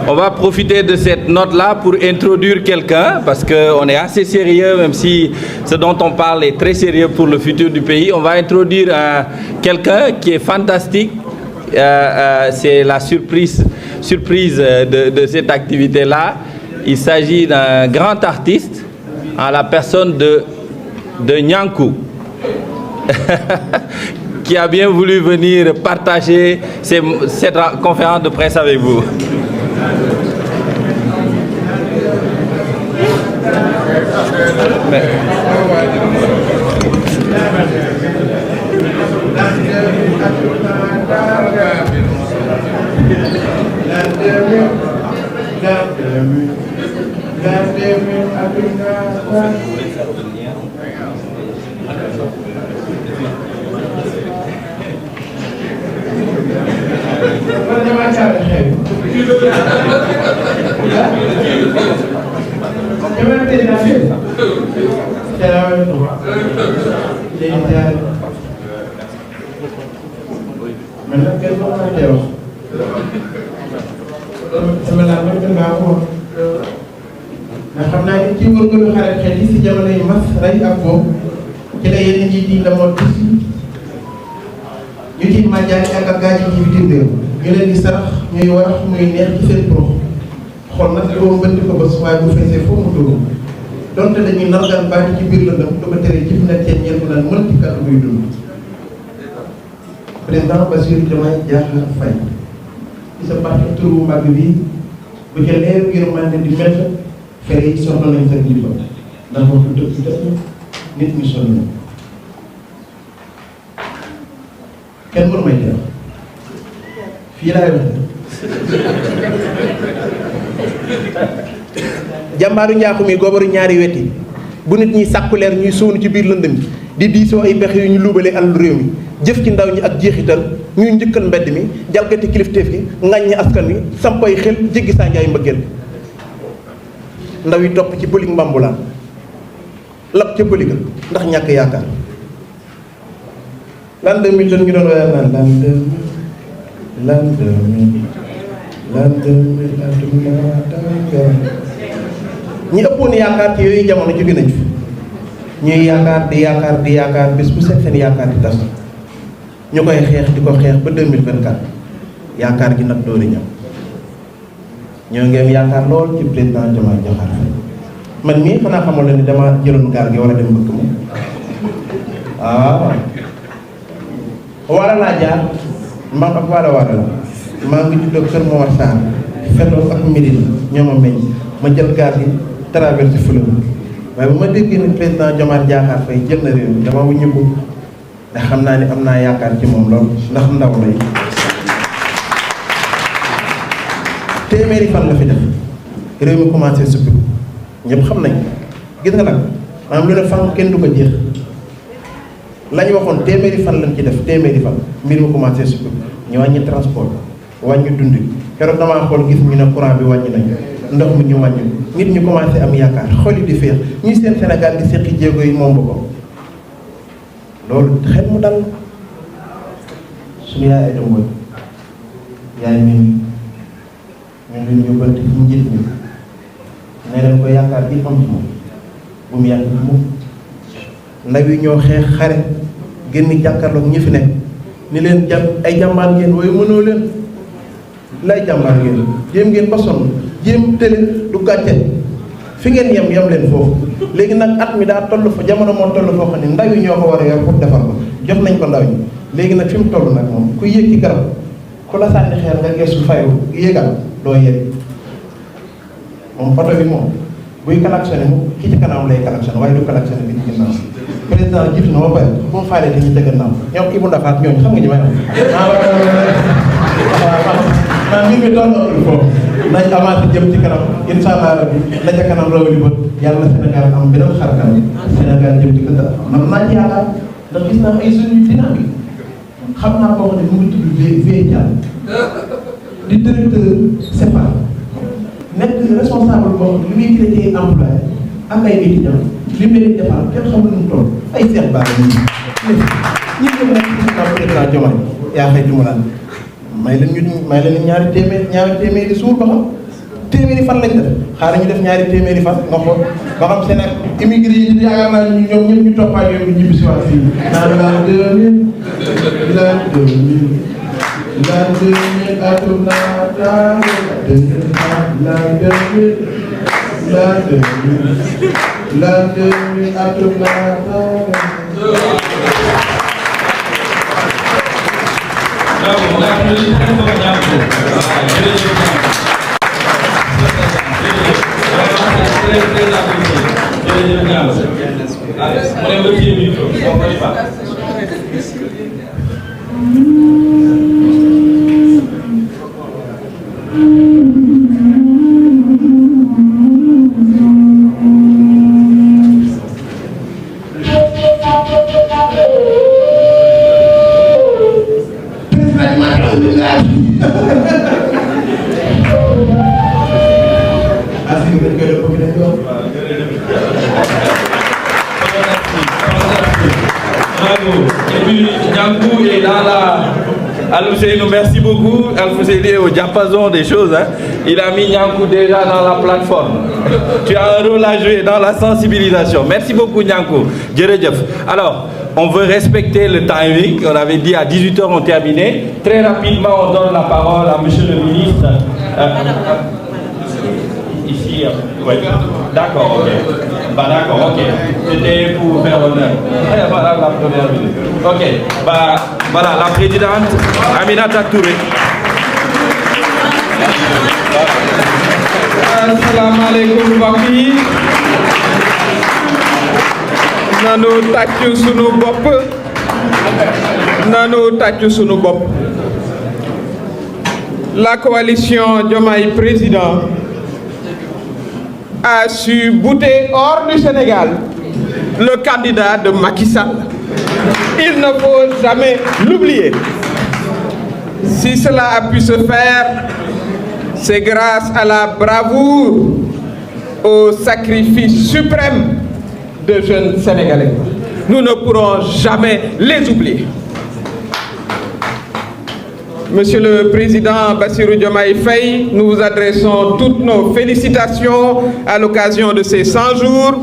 On va profiter de cette note-là pour introduire quelqu'un, parce qu'on est assez sérieux, même si ce dont on parle est très sérieux pour le futur du pays. On va introduire quelqu'un qui est fantastique. C'est la surprise de cette activité-là. Il s'agit d'un grand artiste, en la personne de Niankou, qui a bien voulu venir partager cette conférence de presse avec vous. xam naa ni ci wërngalu xarit xel yi si jamono yi mas rey ak boobu ci la yenn njiit yi ndamoo tis ñu ci màjjaani ak gaaji ci bitim réew ñu leen di sarax ñuy warax muy neex ci seen prox xol nag doo bënd ko bës waaye bu feesee foo mu dugg donte dañuy nargaan baati ci biir lëndëm du ko tere jëf na seen ñeent naan mën ci kàddu muy dund président Bassirou Diomaye Diakhar Faye ci sa parti turu màgg bi bu ca leeru yërmande di mett fere yi soxla nañ sa kilifa ndax waxtu dëkk dëkk nit ñi sonn na kenn mënu may jeex fii laay wax jàmbaaru njaaxu mi goobaru ñaari weti bu nit ñi sàkku leer ñuy sóonu ci biir lëndëm di diisoo ay pexe yu ñu luubalee alal réew mi jëf ci ndaw ñi ak jeexital ñuy njëkkal mbedd mi jalgati kilifteef gi ŋàññi askan wi sampay xel jéggi saa njaay mbëggeel ndaw yi topp ci pëlig mbambulaan lab ca pëliga ndax ñàkk yaakaar l'an 2000 ñu doon waaye naan l'an 2000 ñi ëppoon yaakaar ci yooyu jamono jóge nañ fi ñuy yaakaar di yaakaar bés bu set seen yaakaar di tas ñu koy xeex di ko xeex ba 2024 yaakaar gi nag doori ñëw ñoo ngi am yaakaar lool ci président Diomaye Diakhar Faye man mii xanaa xamoon la ni dama jëloon gaal gi war a dem mbëkk moom waaw wala laa jaar man ak wala la maa ngi juddoo Kër Momar Sarr Fetto ak Médine ñoo ma meññ ma jël gaal gi traversé fleuve waaye bu ma déggee ni président Diomaye Diakhar Faye jël na réew mi dama wuññu ko ndax xam naa ni am naa yaakaar ci moom lool ndax ndaw lay téeméeri fan la fi def réew mi commencé suppi ñëpp xam nañ gis nga nag maanaam lu ne fan kenn du ko jeex lañ waxoon téeméeri fan lañ ci def téeméeri fan mbir mi commencé suppi ñu wàññi transport wàññi dund keroog damaa xool gis ñu ne courant bi wàññi nañ ndox mi ñu wàññi nit ñu commencé am yaakaar xol yi di féex ñuy seen Sénégal di seqi jéego yi moom ba ko loolu xel mu dal suñu yaay ay dëmboy yaay mi ñu leen ñu bënt ci njiit ñi ne leen ko yaakaar bi am ci moom bu mu yàgg bi moom ndaw yi ñoo xeex xare génn jàkkaarloog ñi fi nekk ni leen ay jàmbaar ngeen waaye mënoo leen lay jàmbaar ngeen jéem ngeen ba sonn jéem tële du gàcce fi ngeen yem leen foofu léegi nag at mi daa toll fa jamono moo toll foo xam ne ndaw yi ñoo ko war a yor pour defar ko jox nañ ko ndaw ñi léegi nag fi mu toll nag moom ku yéeg ci garab ku la sànni xeer nga gestu fayu yéegal doo yéeg moom photo bi moom buy klaxonné mu ki ci kanam lay klaxonné waaye du klaxonné bi ci ginnaaw président jiitu na ba pare bu mu faalee dañuy tëgg naaw ñoom Ibou Ndafa ak ñooñu xam nga ñu may am mbir mi toll foofu nañ avancé jëm ci kanam incha allah rabbi la ca kanam rawali ba yàlla Sénégal am beneen xar kanam Sénégal jëm ci kanam man naa ci yaakaar ndax gis naa ay jeunes yu dynamique xam naa koo xam ne mu ngi tudd Vieux di directeur CEPA nekk responsable boo xam ne li muy créé employé ak ay étudiants li mu leen defal kenn xamul nu mu toll ay seex baax la ñi ngi nekk ci kaw président Diomaye yaa xëy mu naan may leen ñaari téeméeri suur ba xam téeméeri fan lañ def xaaral ñu def ñaari téeméeri fan nga xool ba xam seen ak immigré yi yaakaar naa ñu ñoom ñëpp ñu toppaat yoon bi ñibbi si waat fii naan l'an 2000 atum naataange l'an 2000 atum naataange. Alfousseynou, merci beaucoup. Alfousseynou est au diapason des choses. Hein. Il a mis Nyankou déjà dans la plateforme. Tu as un rôle à jouer dans la sensibilisation. Merci beaucoup Nyankou. Alors, on veut respecter le timing. On avait dit à 18h on terminait. Très rapidement, on donne la parole à monsieur le ministre. Ici, oui. D'accord, ok. Bah d'accord, ok. C'était pour faire l'honneur. Voilà la première minute. Ok. Bah voilà la présidente Aminata Touré. Assalamu alaikum mbokk yi. Nanu tàccu sunu bopp. Nanu tàccu sunu bopp. La coalition Diomaye Président a su bouter hors du Sénégal le candidat de Macky Sall. Il ne faut jamais l'oublier. Si cela a pu se faire, c'est grâce à la bravoure, au sacrifice suprême de jeunes Sénégalais. Nous ne pourrons jamais les oublier. Monsieur le Président Bassirou Diomaye Faye, nous vous adressons toutes nos félicitations à l'occasion de ces 100 jours.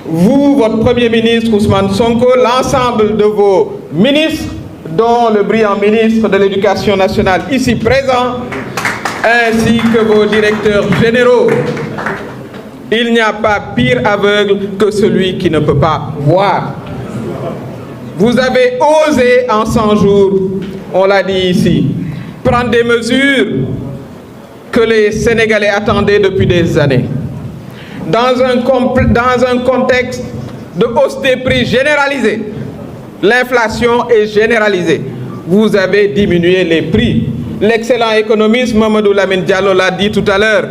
Vous, votre Premier ministre Ousmane Sonko, l'ensemble de vos ministres, dont le brillant ministre de l'Éducation nationale ici présent, ainsi que vos directeurs généraux. Il n'y a pas pire aveugle que celui qui ne peut pas voir. Vous avez osé en 100 jours, on l'a dit ici, prendre des mesures que les Sénégalais attendaient depuis des années. Dans un contexte de hausse des prix généralisée, l'inflation est généralisée. Vous avez diminué les prix. L'excellent économiste Mamadou Lamine Diallo l'a dit tout à l'heure.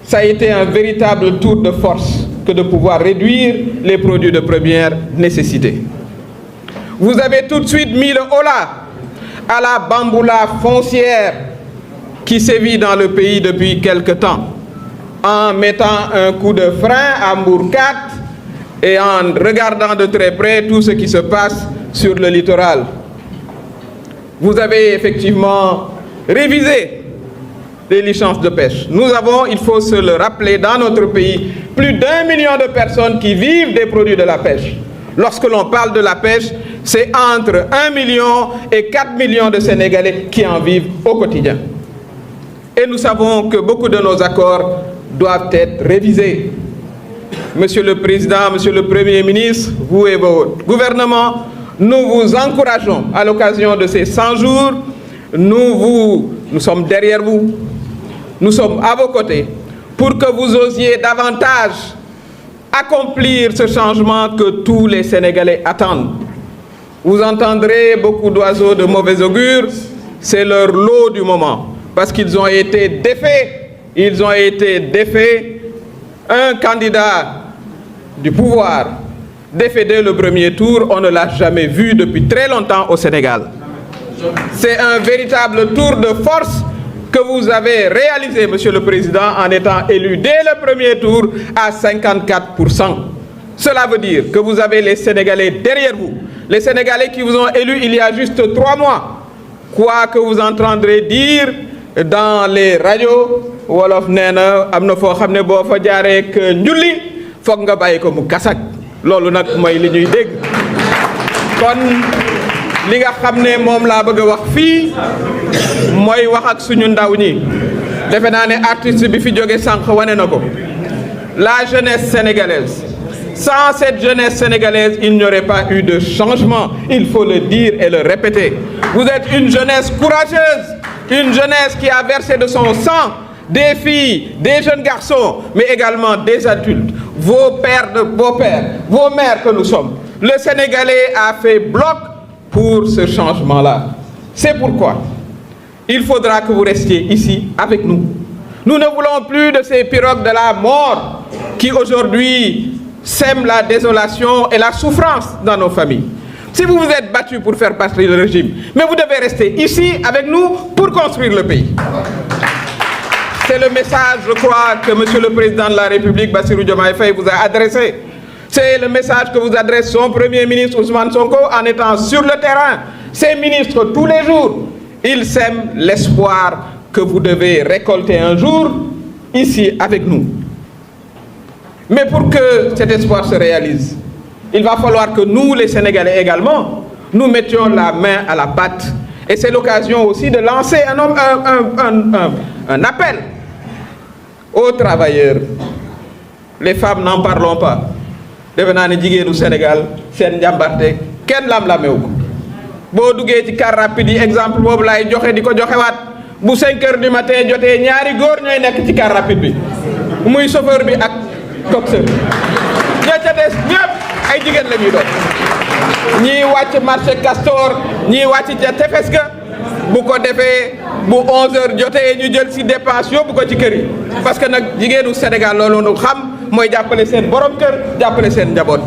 Ça a été un véritable tour de force que de pouvoir réduire les produits de première nécessité. Vous avez tout de suite mis le holà à la bamboula foncière qui sévit dans le pays depuis quelque temps, en mettant un coup de frein à Mbour 4 et en regardant de très près tout ce qui se passe sur le littoral. Vous avez effectivement révisé les licences de pêche. Nous avons, il faut se le rappeler, dans notre pays, plus d'1 million de personnes qui vivent des produits de la pêche. Lorsque l'on parle de la pêche, c'est entre 1 million et 4 millions de Sénégalais qui en vivent au quotidien. Et nous savons que beaucoup de nos accords doivent être révisés. Monsieur le Président, Monsieur le Premier ministre, vous et votre gouvernement, nous vous encourageons à l'occasion de ces 100 jours. Nous sommes derrière vous. Nous sommes à vos côtés pour que vous osiez davantage accomplir ce changement que tous les Sénégalais attendent. Vous entendrez beaucoup d'oiseaux de mauvais augure, c'est leur lot du moment, parce qu'ils ont été défaits. Ils ont été défaits. Un candidat du pouvoir défait dès le premier tour, on ne l'a jamais vu depuis très longtemps au Sénégal. C'est un véritable tour de force que vous avez réalisé, Monsieur le Président, en étant élu dès le premier tour à 54%. Cela veut dire que vous avez les Sénégalais derrière vous. Les Sénégalais qui vous ont élu il y a juste 3 mois. Quoi que vous entendrez dire dans les radios, wolof nee na am na foo xam ne boo fa jaaree ak njulli foog nga bàyyi ko mu kasak loolu nag mooy li ñuy dégg. Kon li nga xam ne moom laa bëgg a wax fii mooy wax ak suñu ndaw ñi defe naa ne artiste bi fi jóge sànq wane na ko. La jeunesse sénégalaise, sans cette jeunesse sénégalaise, il n'y aurait pas eu de changement. Il faut le dire et le répéter. Vous êtes une jeunesse courageuse, une jeunesse qui a versé de son sang, des filles, des jeunes garçons, mais également des adultes, vos pères, vos mères que nous sommes. Le Sénégalais a fait bloc pour ce changement-là. C'est pourquoi il faudra que vous restiez ici avec nous. Nous ne voulons plus de ces pirogues de la mort qui aujourd'hui sèment la désolation et la souffrance dans nos familles. Si vous vous êtes battus pour faire passer le régime, mais vous devez rester ici avec nous pour construire le pays. C'est le message, je crois, que Monsieur le Président de la République, Bassirou Diomaye Faye, vous a adressé. C'est le message que vous adresse son Premier ministre Ousmane Sonko en étant sur le terrain. Ces ministres, tous les jours, ils sèment l'espoir que vous devez récolter un jour ici avec nous. Mais pour que cet espoir se réalise, il va falloir que nous, les Sénégalais également, nous mettions la main à la pâte. Et c'est l'occasion aussi de lancer un appel aux travailleurs. Les femmes n'en parlons pas. Defe naa ne jigéenu Sénégal seen njàmbarte kenn lam-lamewu ko boo duggee ci car rapide yi exemple boobu laay joxe di ko joxewaat bu 5 heures du matin jotee ñaari góor ñooy nekk ci car rapide bi muy chauffeur bi ak coxeur ña ca des ñëpp ay jigéen la ñuy doon ñii wàcc marché Castor ñii wàcc ca tefes ga bu ko defee bu 11 heures jotee ñu jël si dépense yóbbu ko ci kër yi parce que nag jigéenu Sénégal loolu nu xam mooy jàppale seen borom kër jàppale seen njaboot.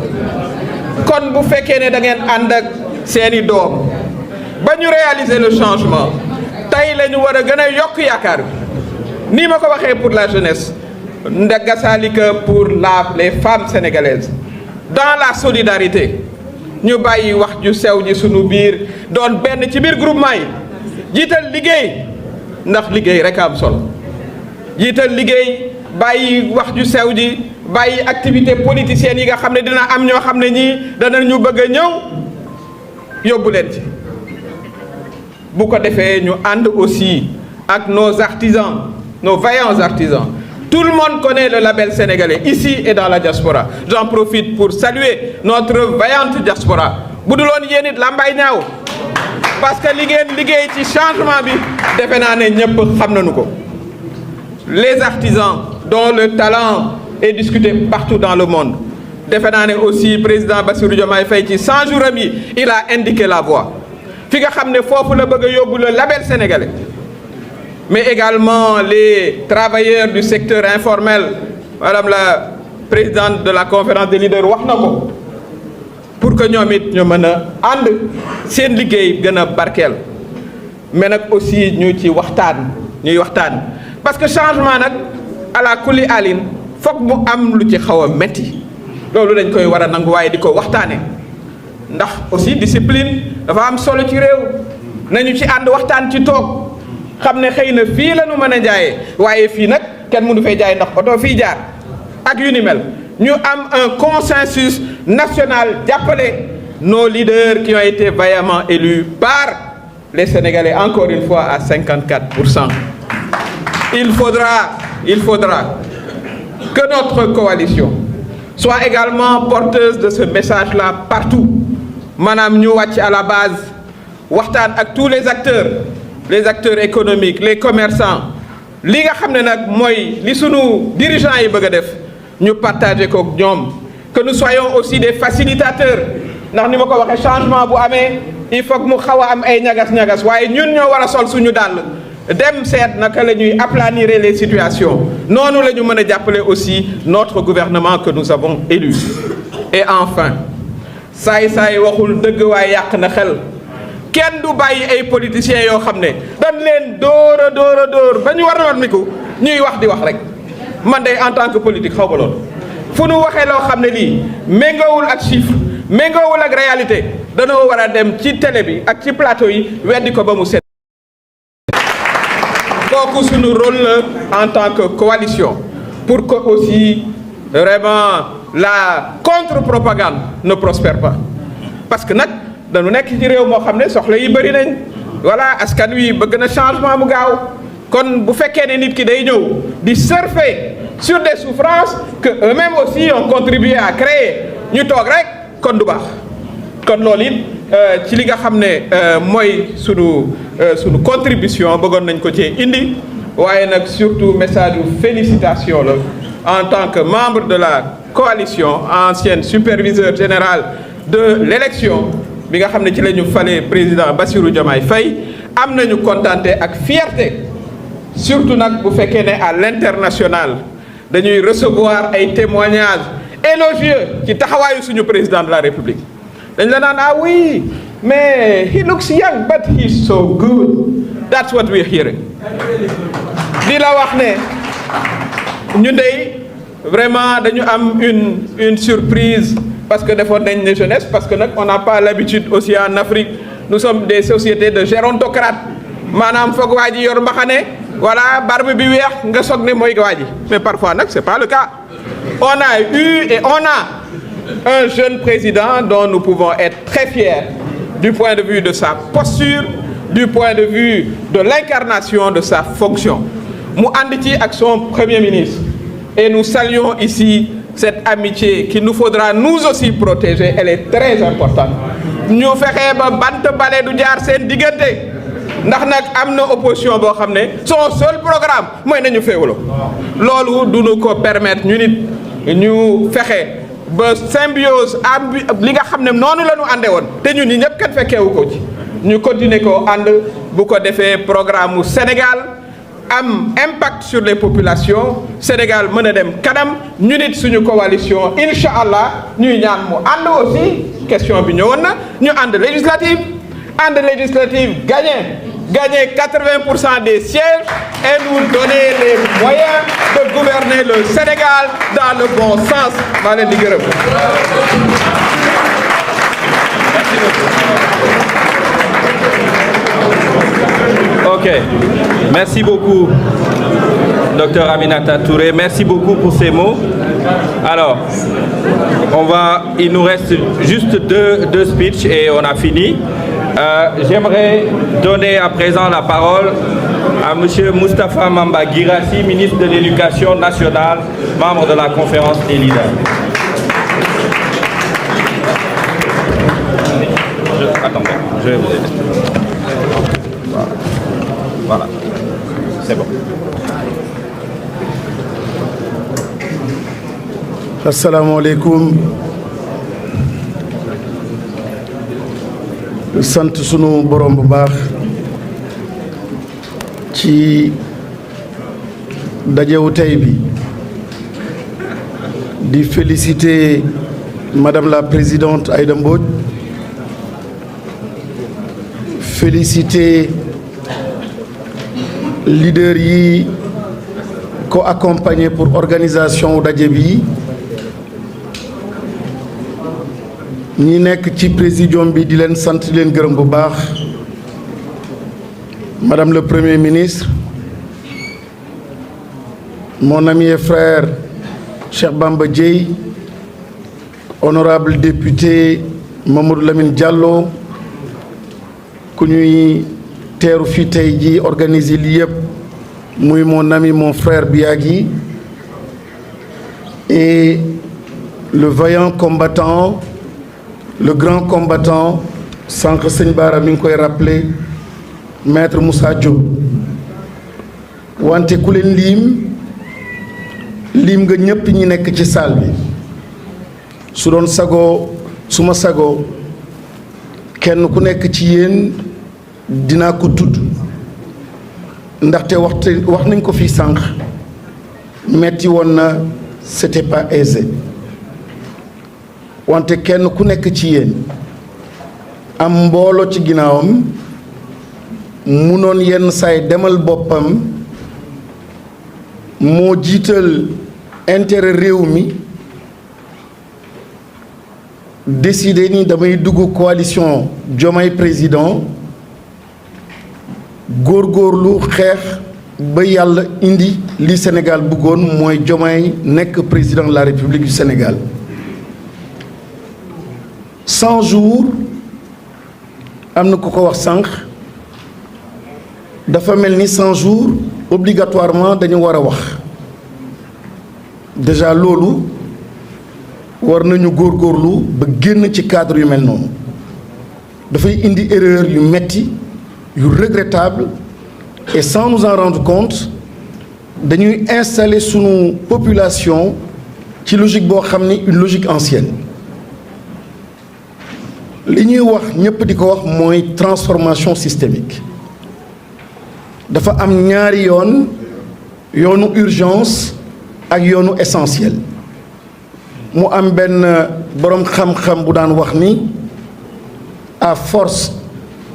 Kon bu fekkee ne da ngeen ànd ak seeni doom ba ñu réaliser le changement tey la ñu war a gën a yokk yaakaar bi nii ma ko waxee pour la jeunesse ndagasalika pour les femmes sénégalaises dans la solidarité ñu bàyyi wax ju sew ji sunu biir doon benn ci biir groupement yi jiital liggéey ndax liggéey rek am solo jiital liggéey bàyyi wax ju sew ji bàyyi activité politicienne yi nga xam ne dina am ñoo xam ne ñii danañu bëgg a ñëw yóbbu leen ci bu ko defee ñu ànd aussi ak nos artisans nos vaillants artisans. Tout le monde connaît le label sénégalais ici et dans la diaspora. J'en profite pour saluer notre vaillante diaspora. bu dul woon yéen it lambay ñaaw parce que li ngeen liggéey ci changement bi defe naa ne ñëpp xam nañu ko. Les artisans dont le talent est discuté partout dans le monde defe naa ne aussi président Bassirou Diomaye Faye ci 100 jours am yi il a indiqué la voie fi nga xam ne foofu la bëgg a yóbbu le label sénégalais. Mais également les travailleurs du secteur informel, madame la présidente de la conférence des leaders wax na ko pour que ñoom it ñu mën a ànd seen liggéey gën a barkeel mais nag aussi ñu ci ñuy waxtaan parce que changement nag ala kulli alin foog mu am lu ci xaw a metti loolu dañ koy war a nangu waaye di ko waxtaane ndax aussi discipline dafa am solo ci réew nañu ci ànd waxtaan ci toog xam ne xëy na fii la ñu mën a jaayee waaye fii nag kenn mënu fay jaay ndax oto fii jaar ak yu ni mel ñu am un consensus national jàppale nos leaders qui ont été vaillamment élus par les Sénégalais encore une fois à 54%. Il faudra que notre coalition soit également porteuse de ce message-là partout maanaam ñu wàcc à la base waxtaan ak tous les acteurs économiques les commerçants li nga xam ne nag mooy li sunu dirigeants yi bëgg a def ñu partager ko ak ñoom que nous soyons aussi des facilitateurs ndax ni ma ko waxee changement bu amee il faut que mu xaw a am ay ñagas-ñagas waaye ñun ñoo war a sol suñu dàll dem seet naka la ñuy aplanir les situations noonu la ñu mën a jàppale aussi notre gouvernement que nous avons élu. Et enfin saay waxul dëgg waaye yàq na xel. kenn du bàyyi ay politiciens yoo xam ne dañ leen dóor ba ñu war a miku ñuy wax di wax rek man day en tant que politique xaw ma loolu fu nu waxee loo xam ne lii méngoowul ak chiffre méngoowul ak réalité danoo war a dem ci télé bi ak ci plateau yi weddi ko ba mu set. kooku suñu rôle la en tant que coalition pour que aussi vraiment la contre-propagande ne prospère pas parce que nag dañu nekk ci réew moo xam ne soxla yi bëri nañ voilà askan wi bëgg na changement mu gaaw kon bu fekkee ne nit ki day ñëw di surfer sur des souffrances que eux-mêmes aussi ont contribué à créer ñu toog rek kon du baax kon loolu it ci li nga xam ne mooy sunu contribution bëggoon nañ ko ci indi waaye nag surtout message de félicitation la en tant que membre de la coalition ancien superviseur général de l'élection bi nga xam ne ci la ñu fale président Bassirou Diomaye Faye am nañu contenté ak fierté surtout nag bu fekkee ne à l'international dañuy recevoir ay témoignages élogieux ci taxawaayu suñu président de la République dañ la naan ah oui mais he looks young but he's so good that's what we're hearing di la wax ne ñu dey vraiment dañu am une surprise parce que defoon nañ ne jeunesse parce que nag on n'a pas l'habitude aussi en Afrique nous sommes des sociétés de gérontocrates maanaam foog waa ji yor mbaxane voilà barbe bi weex nga soog ne mooy waa ji mais parfois nag c'est pas le cas on a eu et on a un jeune président dont nous pouvons être très fiers du point de vue de sa posture du point de vue de l'incarnation de sa fonction mu ànd ci ak son premier ministre et nous saluons ici cette amitié qu'il nous faudra nous aussi protéger elle est très importante ñu fexe ba bant bale du jaar seen diggante ndax nag am na opposition boo xam ne son seul programme mooy nañu féewaloo loolu du ñu ko permettre ñu nit ñu fexe ba symbiose am li nga xam ne noonu la ñu àndee woon te ñun ñi ñëpp kenn fekkeewu ko ci ñu continuer ko ànd bu ko defee programme mu Sénégal am impact sur les populations Sénégal mën a dem kanam ñu nit suñu coalition incha allah ñuy ñaan mu ànd aussi question bi ñëwoon na ñu ànd législative gagner 80% des sièges et nous donner les moyens de gouverner le Sénégal dans le bon sens maa leen di gërëm Ok, merci beaucoup, Dr Aminata Touré. Merci beaucoup pour ces mots. Alors, il nous reste juste deux speeches et on a fini. J'aimerais donner à présent la parole à Monsieur Moustapha Mamba Guirassy, ministre de l'Éducation nationale, membre de la conférence des leaders. Attendez, je vais vous aider. Voilà, c'est bon. Assalamu alaikum. sant sunu borom bu baax ci dajewu tey bi di féliciter Madame la Présidente Aïda Mbodj, féliciter leader yi ko accompagner pour organisation daje bi, ñi nekk ci présidium bi di leen sant leen gërëm bu baax, Madame le Premier ministre, mon ami et frère Cheikh Bamba Dièye, honorable député Mamadou Lamine Diallo, ku ñuy teeru fi tey ji organiser li yëpp muy mon ami mon frère Biagui, et le vaillant combattant, le grand combattant, sànq sëñ Bara mi ngi koy rappelé, maître Moussa Diop. wante ku leen lim nga ñëpp ñi nekk ci salle bi, su doon sagoo suma sagoo kenn ku nekk ci yéen dinaa ko tudd, ndaxte wax nañ ko fii sànq, metti woon na, c'était pas aisé, wante kenn ku nekk ci yéen am mbooloo ci ginnaawam munoon yenn saay demal boppam, moo jiital intérêt réew mi, décidé ni damay dugg coalition Diomaye président, góorgóorlu xeex ba yàlla indi li Sénégal bëggoon mooy Diomaye nekk président de la République du Sénégal. 100 jours am na ku ko wax sànq, dafa mel ni 100 jours obligatoirement dañu war a wax. Déjà loolu war nañu góorgóorlu ba génn ci cadre yu mel noonu, dafay indi erreur yu metti yu regrettable, et sans nous en rendre compte dañuy installer sunu population ci logique boo xam ni une logique ancienne. li ñuy wax ñëpp di ko wax mooy transformation systémique. dafa am ñaari yoon, yoonu urgence ak yoonu essentiel. mu am benn boroom xam-xam bu daan wax ni à force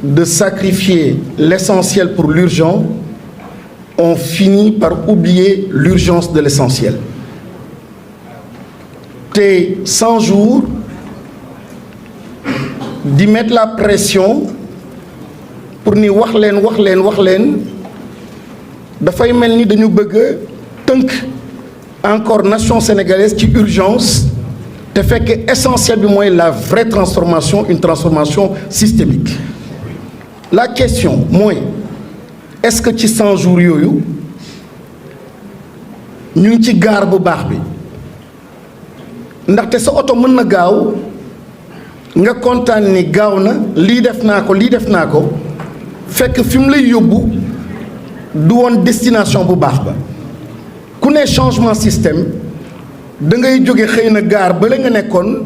de sacrifier l'essentiel pour l'urgent, on finit par oublier l'urgence de l'essentiel. te 100 jours di mettre la pression pour ni wax leen dafay mel ni dañu bëgg tënk encore nation sénégalaise ci urgence, te fekk essentiel bi mooy la vraie transformation, une transformation systémique. La question mooy est-ce que ci 100 jours yooyu ñu ngi ci gaar bu baax bi, ndaxte sa oto mën na gaaw nga kontaan ni gaaw na, lii def naa ko fekk fi mu lay yóbbu du woon destination bu baax ba. ku ne changement système da ngay jóge xëy na gaar ba la nga nekkoon,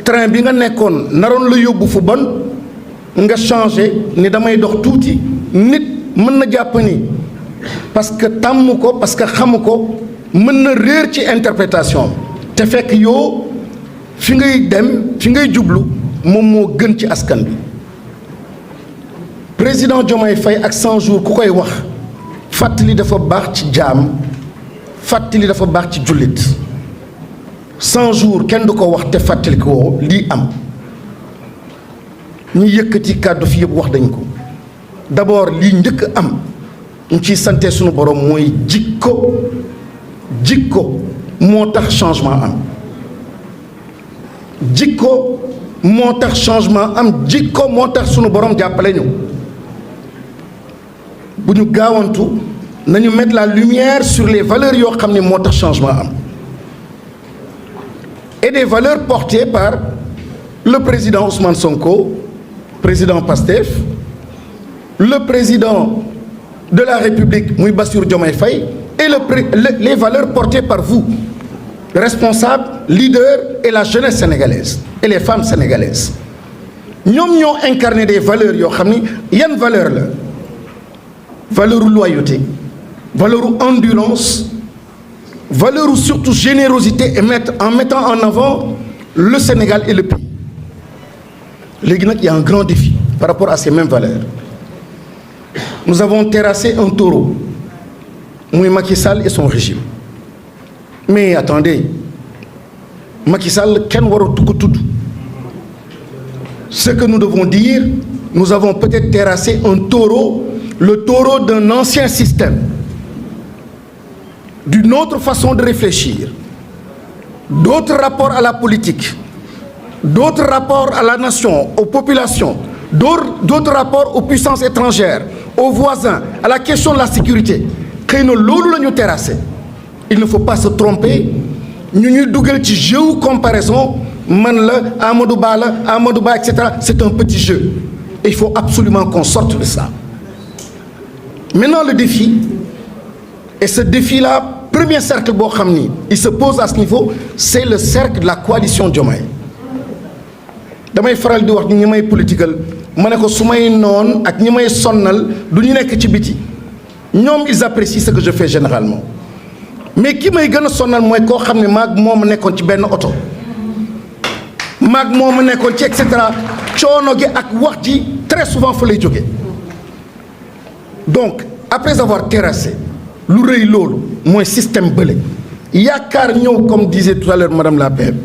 train bi nga nekkoon naroon la yóbbu fu bon, nga changé ni damay dox tuuti. nit mën na jàpp ni parce que tàmm ko, parce que xamu ko, mën na réer ci interprétation, te fekk yow fi ngay dem, fi ngay jublu moom moo gën ci askan bi. président Diomaye Faye ak 100 jours ku koy wax, fàttali dafa baax ci jaam, fàttali dafa baax ci jullit. 100 jours kenn du ko wax te fàttali ko lii am. ñi yëkkati kàddu fi yëpp wax dañ ko d'abord lii njëkk am ñu ciy sante suñu borom mooy jikko moo tax changement am jikko moo tax changement am jikko moo tax sunu borom jàppale ñu bu ñu gaawantu nañu mettre la lumière sur les valeurs yoo xam ne moo tax changement am et des valeurs portées par le président Ousmane Sonko, président PASTEF, le président de la République Mouy Bassirou Diomaye Faye et les valeurs portées par vous, responsables, leaders et la jeunesse sénégalaise et les femmes sénégalaises. ñoom ñoo incarné des valeurs yoo xam ni yan valeur la valeur loyauté, valeur endurance, valeur surtout générosité et en mettant en avant le Sénégal et le pays. Léegi nag il y a un grand défi par rapport à ces mêmes valeurs. Nous avons terrassé un taureau, muy Macky Sall et son régime. Mais attendez, Macky Sall kenn waratu ko tudd. Ce que nous devons dire, nous avons peut-être terrassé un taureau, le taureau d'un ancien système, d'une autre façon de réfléchir, d'autres rapports à la politique, d'autres rapports à la nation, aux populations, d'autres rapports aux puissances étrangères, aux voisins, à la question de la sécurité. xëy na loolu la ñu terrassé. Il ne faut pas se tromper ñu ñuy dugal ci jeu comparaison man la Amadou Ba etc. C'est un petit jeu et il faut absolument qu'on sorte de ça. Maintenant le défi, et ce défi-là, premier cercle boo xam ni il se pose à ce niveau, c'est le cercle de la coalition Diomaye. damay faral di wax ñi may political ma ne ko su may noon ak ñi may sonnal du ñu nekk ci biti ñoom ils apprécient ce que je fais généralement, mais ki may gën a sonnal mooy koo xam ne maag moom nekkoon ci benn oto maag moom nekkoon ci et cetera coono gi ak wax ji très souvent fa lay jóge. Donc après avoir terrassé lu rëy loolu mooy système bële yaakaar ñëw comme disait tout à l'heure madame la PM,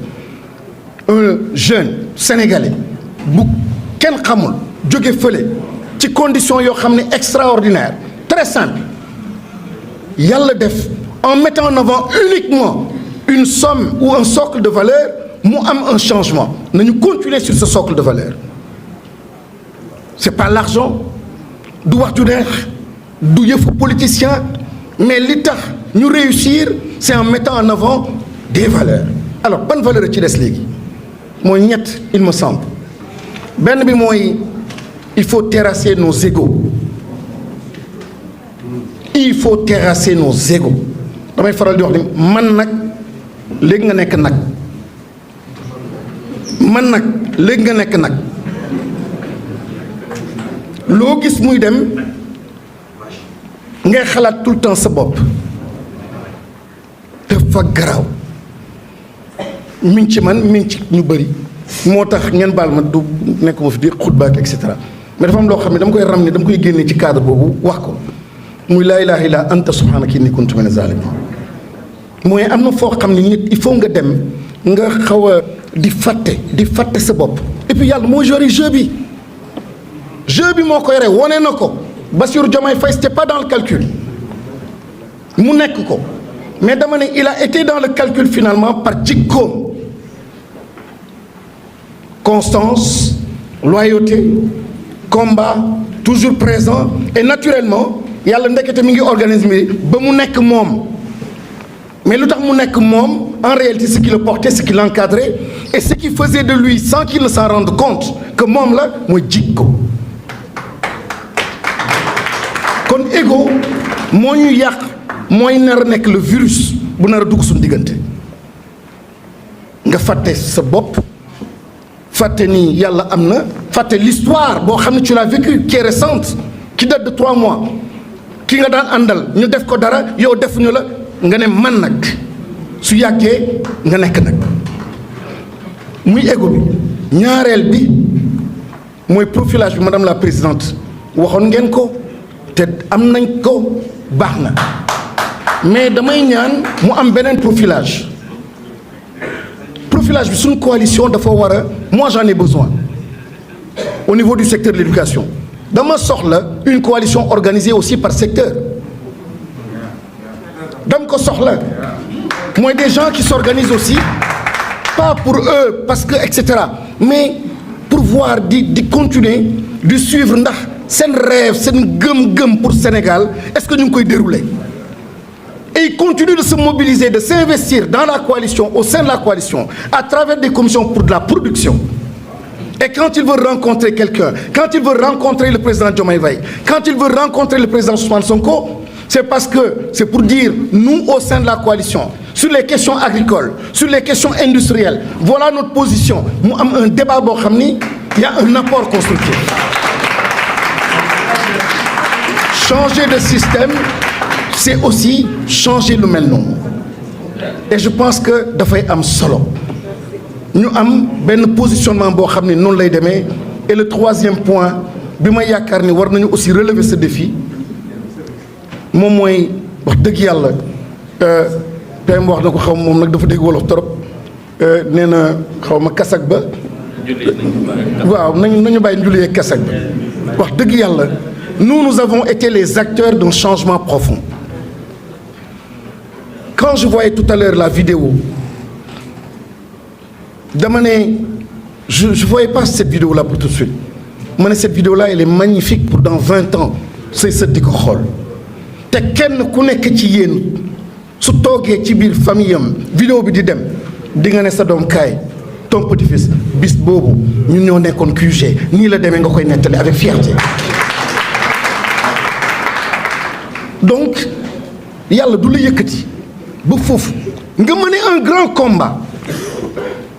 un jeune sénégalais bu kenn xamul jóge fële ci conditions yoo xam ne extraordinaire, très simple, yàlla def en mettant en avant uniquement une somme ou un socle de valeur mu am un changement. Nañu continuer sur ce socle de valeur. C'est pas l'argent, du wax ju neex, du yëfu politicien, mais li tax ñu réussir c'est en mettant en avant des valeurs. Alors ban valeur ci des léegi mooy ñett il me semble. Benn bi mooy il faut terrasser nos égos. Il faut terrasser nos égos. damay faral di wax ni man nag léegi nga nekk nag, man nag léegi nga nekk nag. loo gis muy dem ngay xalaat tout le temps sa bopp dafa garaaw. mi ngi ci man mi ngi ci ñu bëri moo tax ngeen baal ma du nekk ma fi di xutba ak et cetera, mais dafa am loo xam ne dama koy ram ne dama koy génnee ci cadre boobu wax ko muy laa ilaaha illa anta subhaanaka inni kuntu mina zaalimiin. mooy am na foo xam ne nit il faut nga dem nga xaw a di fàtte sa bopp. Et puis yàlla moo joué jeu bi moo koy rey wane na ko. Bassirou Diomaye Faye c'était pas dans le calcul mu nekk ko, mais dama ne il a été dans le calcul finalement par jikkoom, constance, loyauté, combat, toujours présent, et naturellement yàlla ndekete mi ngi organisme ba mu nekk moom. Mais lu tax mu nekk moom en réalité ce qui le portait, ce qui l'encadrait et ce qui faisait de lui sans qu'il ne s'en rende compte que moom la mooy jikko. kon ego moo ñu yàq, mooy nar a nekk le virus bu nar a dugg suñu diggante. nga fàtte sa bopp, fàtte ni yàlla am na, fàtte l'histoire boo xam ne tu l'as vécu qui est récente, qui date de 3 mois, ki nga daan àndal ñu def ko dara yow defuñu la nga ne man nag su yàggee nga nekk nag. muy ego bi. ñaareel bi mooy profilage bi madame la présidente waxoon ngeen ko te am nañ ko baax na, mais damay ñaan mu am beneen profilage bi suñu coalition dafa war a, moi j'en ai besoin. au niveau du secteur de l'éducation dama soxla une coalition organisée aussi par secteur dama ko soxla mooy des gens qui s'organisent aussi pas pour eux parce que etc mais pour voir di continuer de suivre ndax seen rêve seen gëm-gëm pour Sénégal est-ce que ñu ngi koy dérouler et ils continuent de se mobiliser de s'investir dans la coalition au sein de la coalition à travers des commissions pour de la production. Et quand il veut rencontrer quelqu'un, quand il veut rencontrer le président Diomaye Faye, quand il veut rencontrer le président Ousmane Sonko, c'est parce que c'est pour dire, nous au sein de la coalition, sur les questions agricoles, sur les questions industrielles, voilà notre position. Mu am un débat boo xam ni, il y a un apport constructif. Changer de système, c'est aussi changer le mel noonu. Et je pense que dafay am solo. Ñu am benn positionnement boo xam ne noonu lay demee. Et le troisième point bi ma yaakaar ni war nañu aussi relever ce défi moom mooy wax dëgg yàlla PM wax na ko xaw ma moom nag dafa dégg wolof trop nee na xaw ma kasak ba waaw nañu bàyyi njulee kasak ba wax dëgg yàlla nous avons été les acteurs d'un changement profond. Quand je voyais tout à l'heure la vidéo dama ne je voyais pas cette vidéo là pour tout de suite ma ne cette vidéo là elle est magnifique pour dans 20 ans say sët di ko xool te kenn ku nekk ci yéen su toogee ci biir famille am vidéo bi di dem di nga ne sa doom kaay ton petit-fils bis boobu ñun ñoo nekkoon QG nii la demee nga koy nettali avec fierté. Donc yàlla du la yëkkati ba foofu nga mener un grand combat.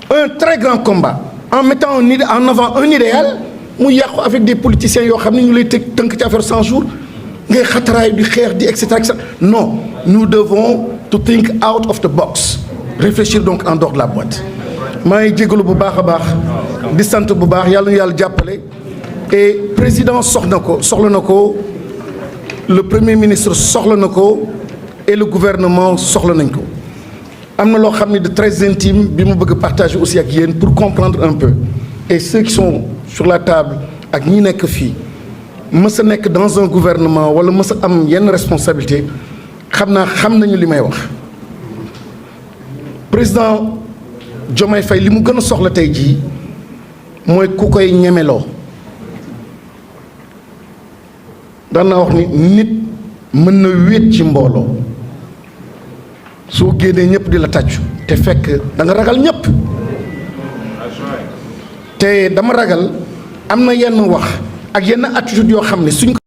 Un très grand combat en mettant en avant un idéal mu yàqu avec des politiciens yoo xam ne ñu lay tënk ci affaire 100 jours ngay xataraay di xeex di et cetera non nous devons to think out of the box réfléchir donc en dehors de la boîte. maa ngi jégalu bu baax a baax di sant bu baax yàlla na yàlla jàppale et président soxla na ko le premier ministre soxla na ko et le gouvernement soxla nañ ko. am na loo xam ne de très intime bi mu bëgg partager aussi ak yéen pour comprendre un peu et ceux qui sont sur la table ak ñi nekk fii mës a nekk dans un gouvernement wala mës a am yenn responsabilité xam nañu li may wax. Président Diomaye Faye li mu gën a soxla tey jii mooy ku koy ñemeloo daan naa wax ni nit mën na wéet ci mbooloo soo génnee ñëpp di la tàccu te fekk da nga ragal ñëpp te dama ragal am na yenn wax ak yenn attitude yoo xam ne suñ ko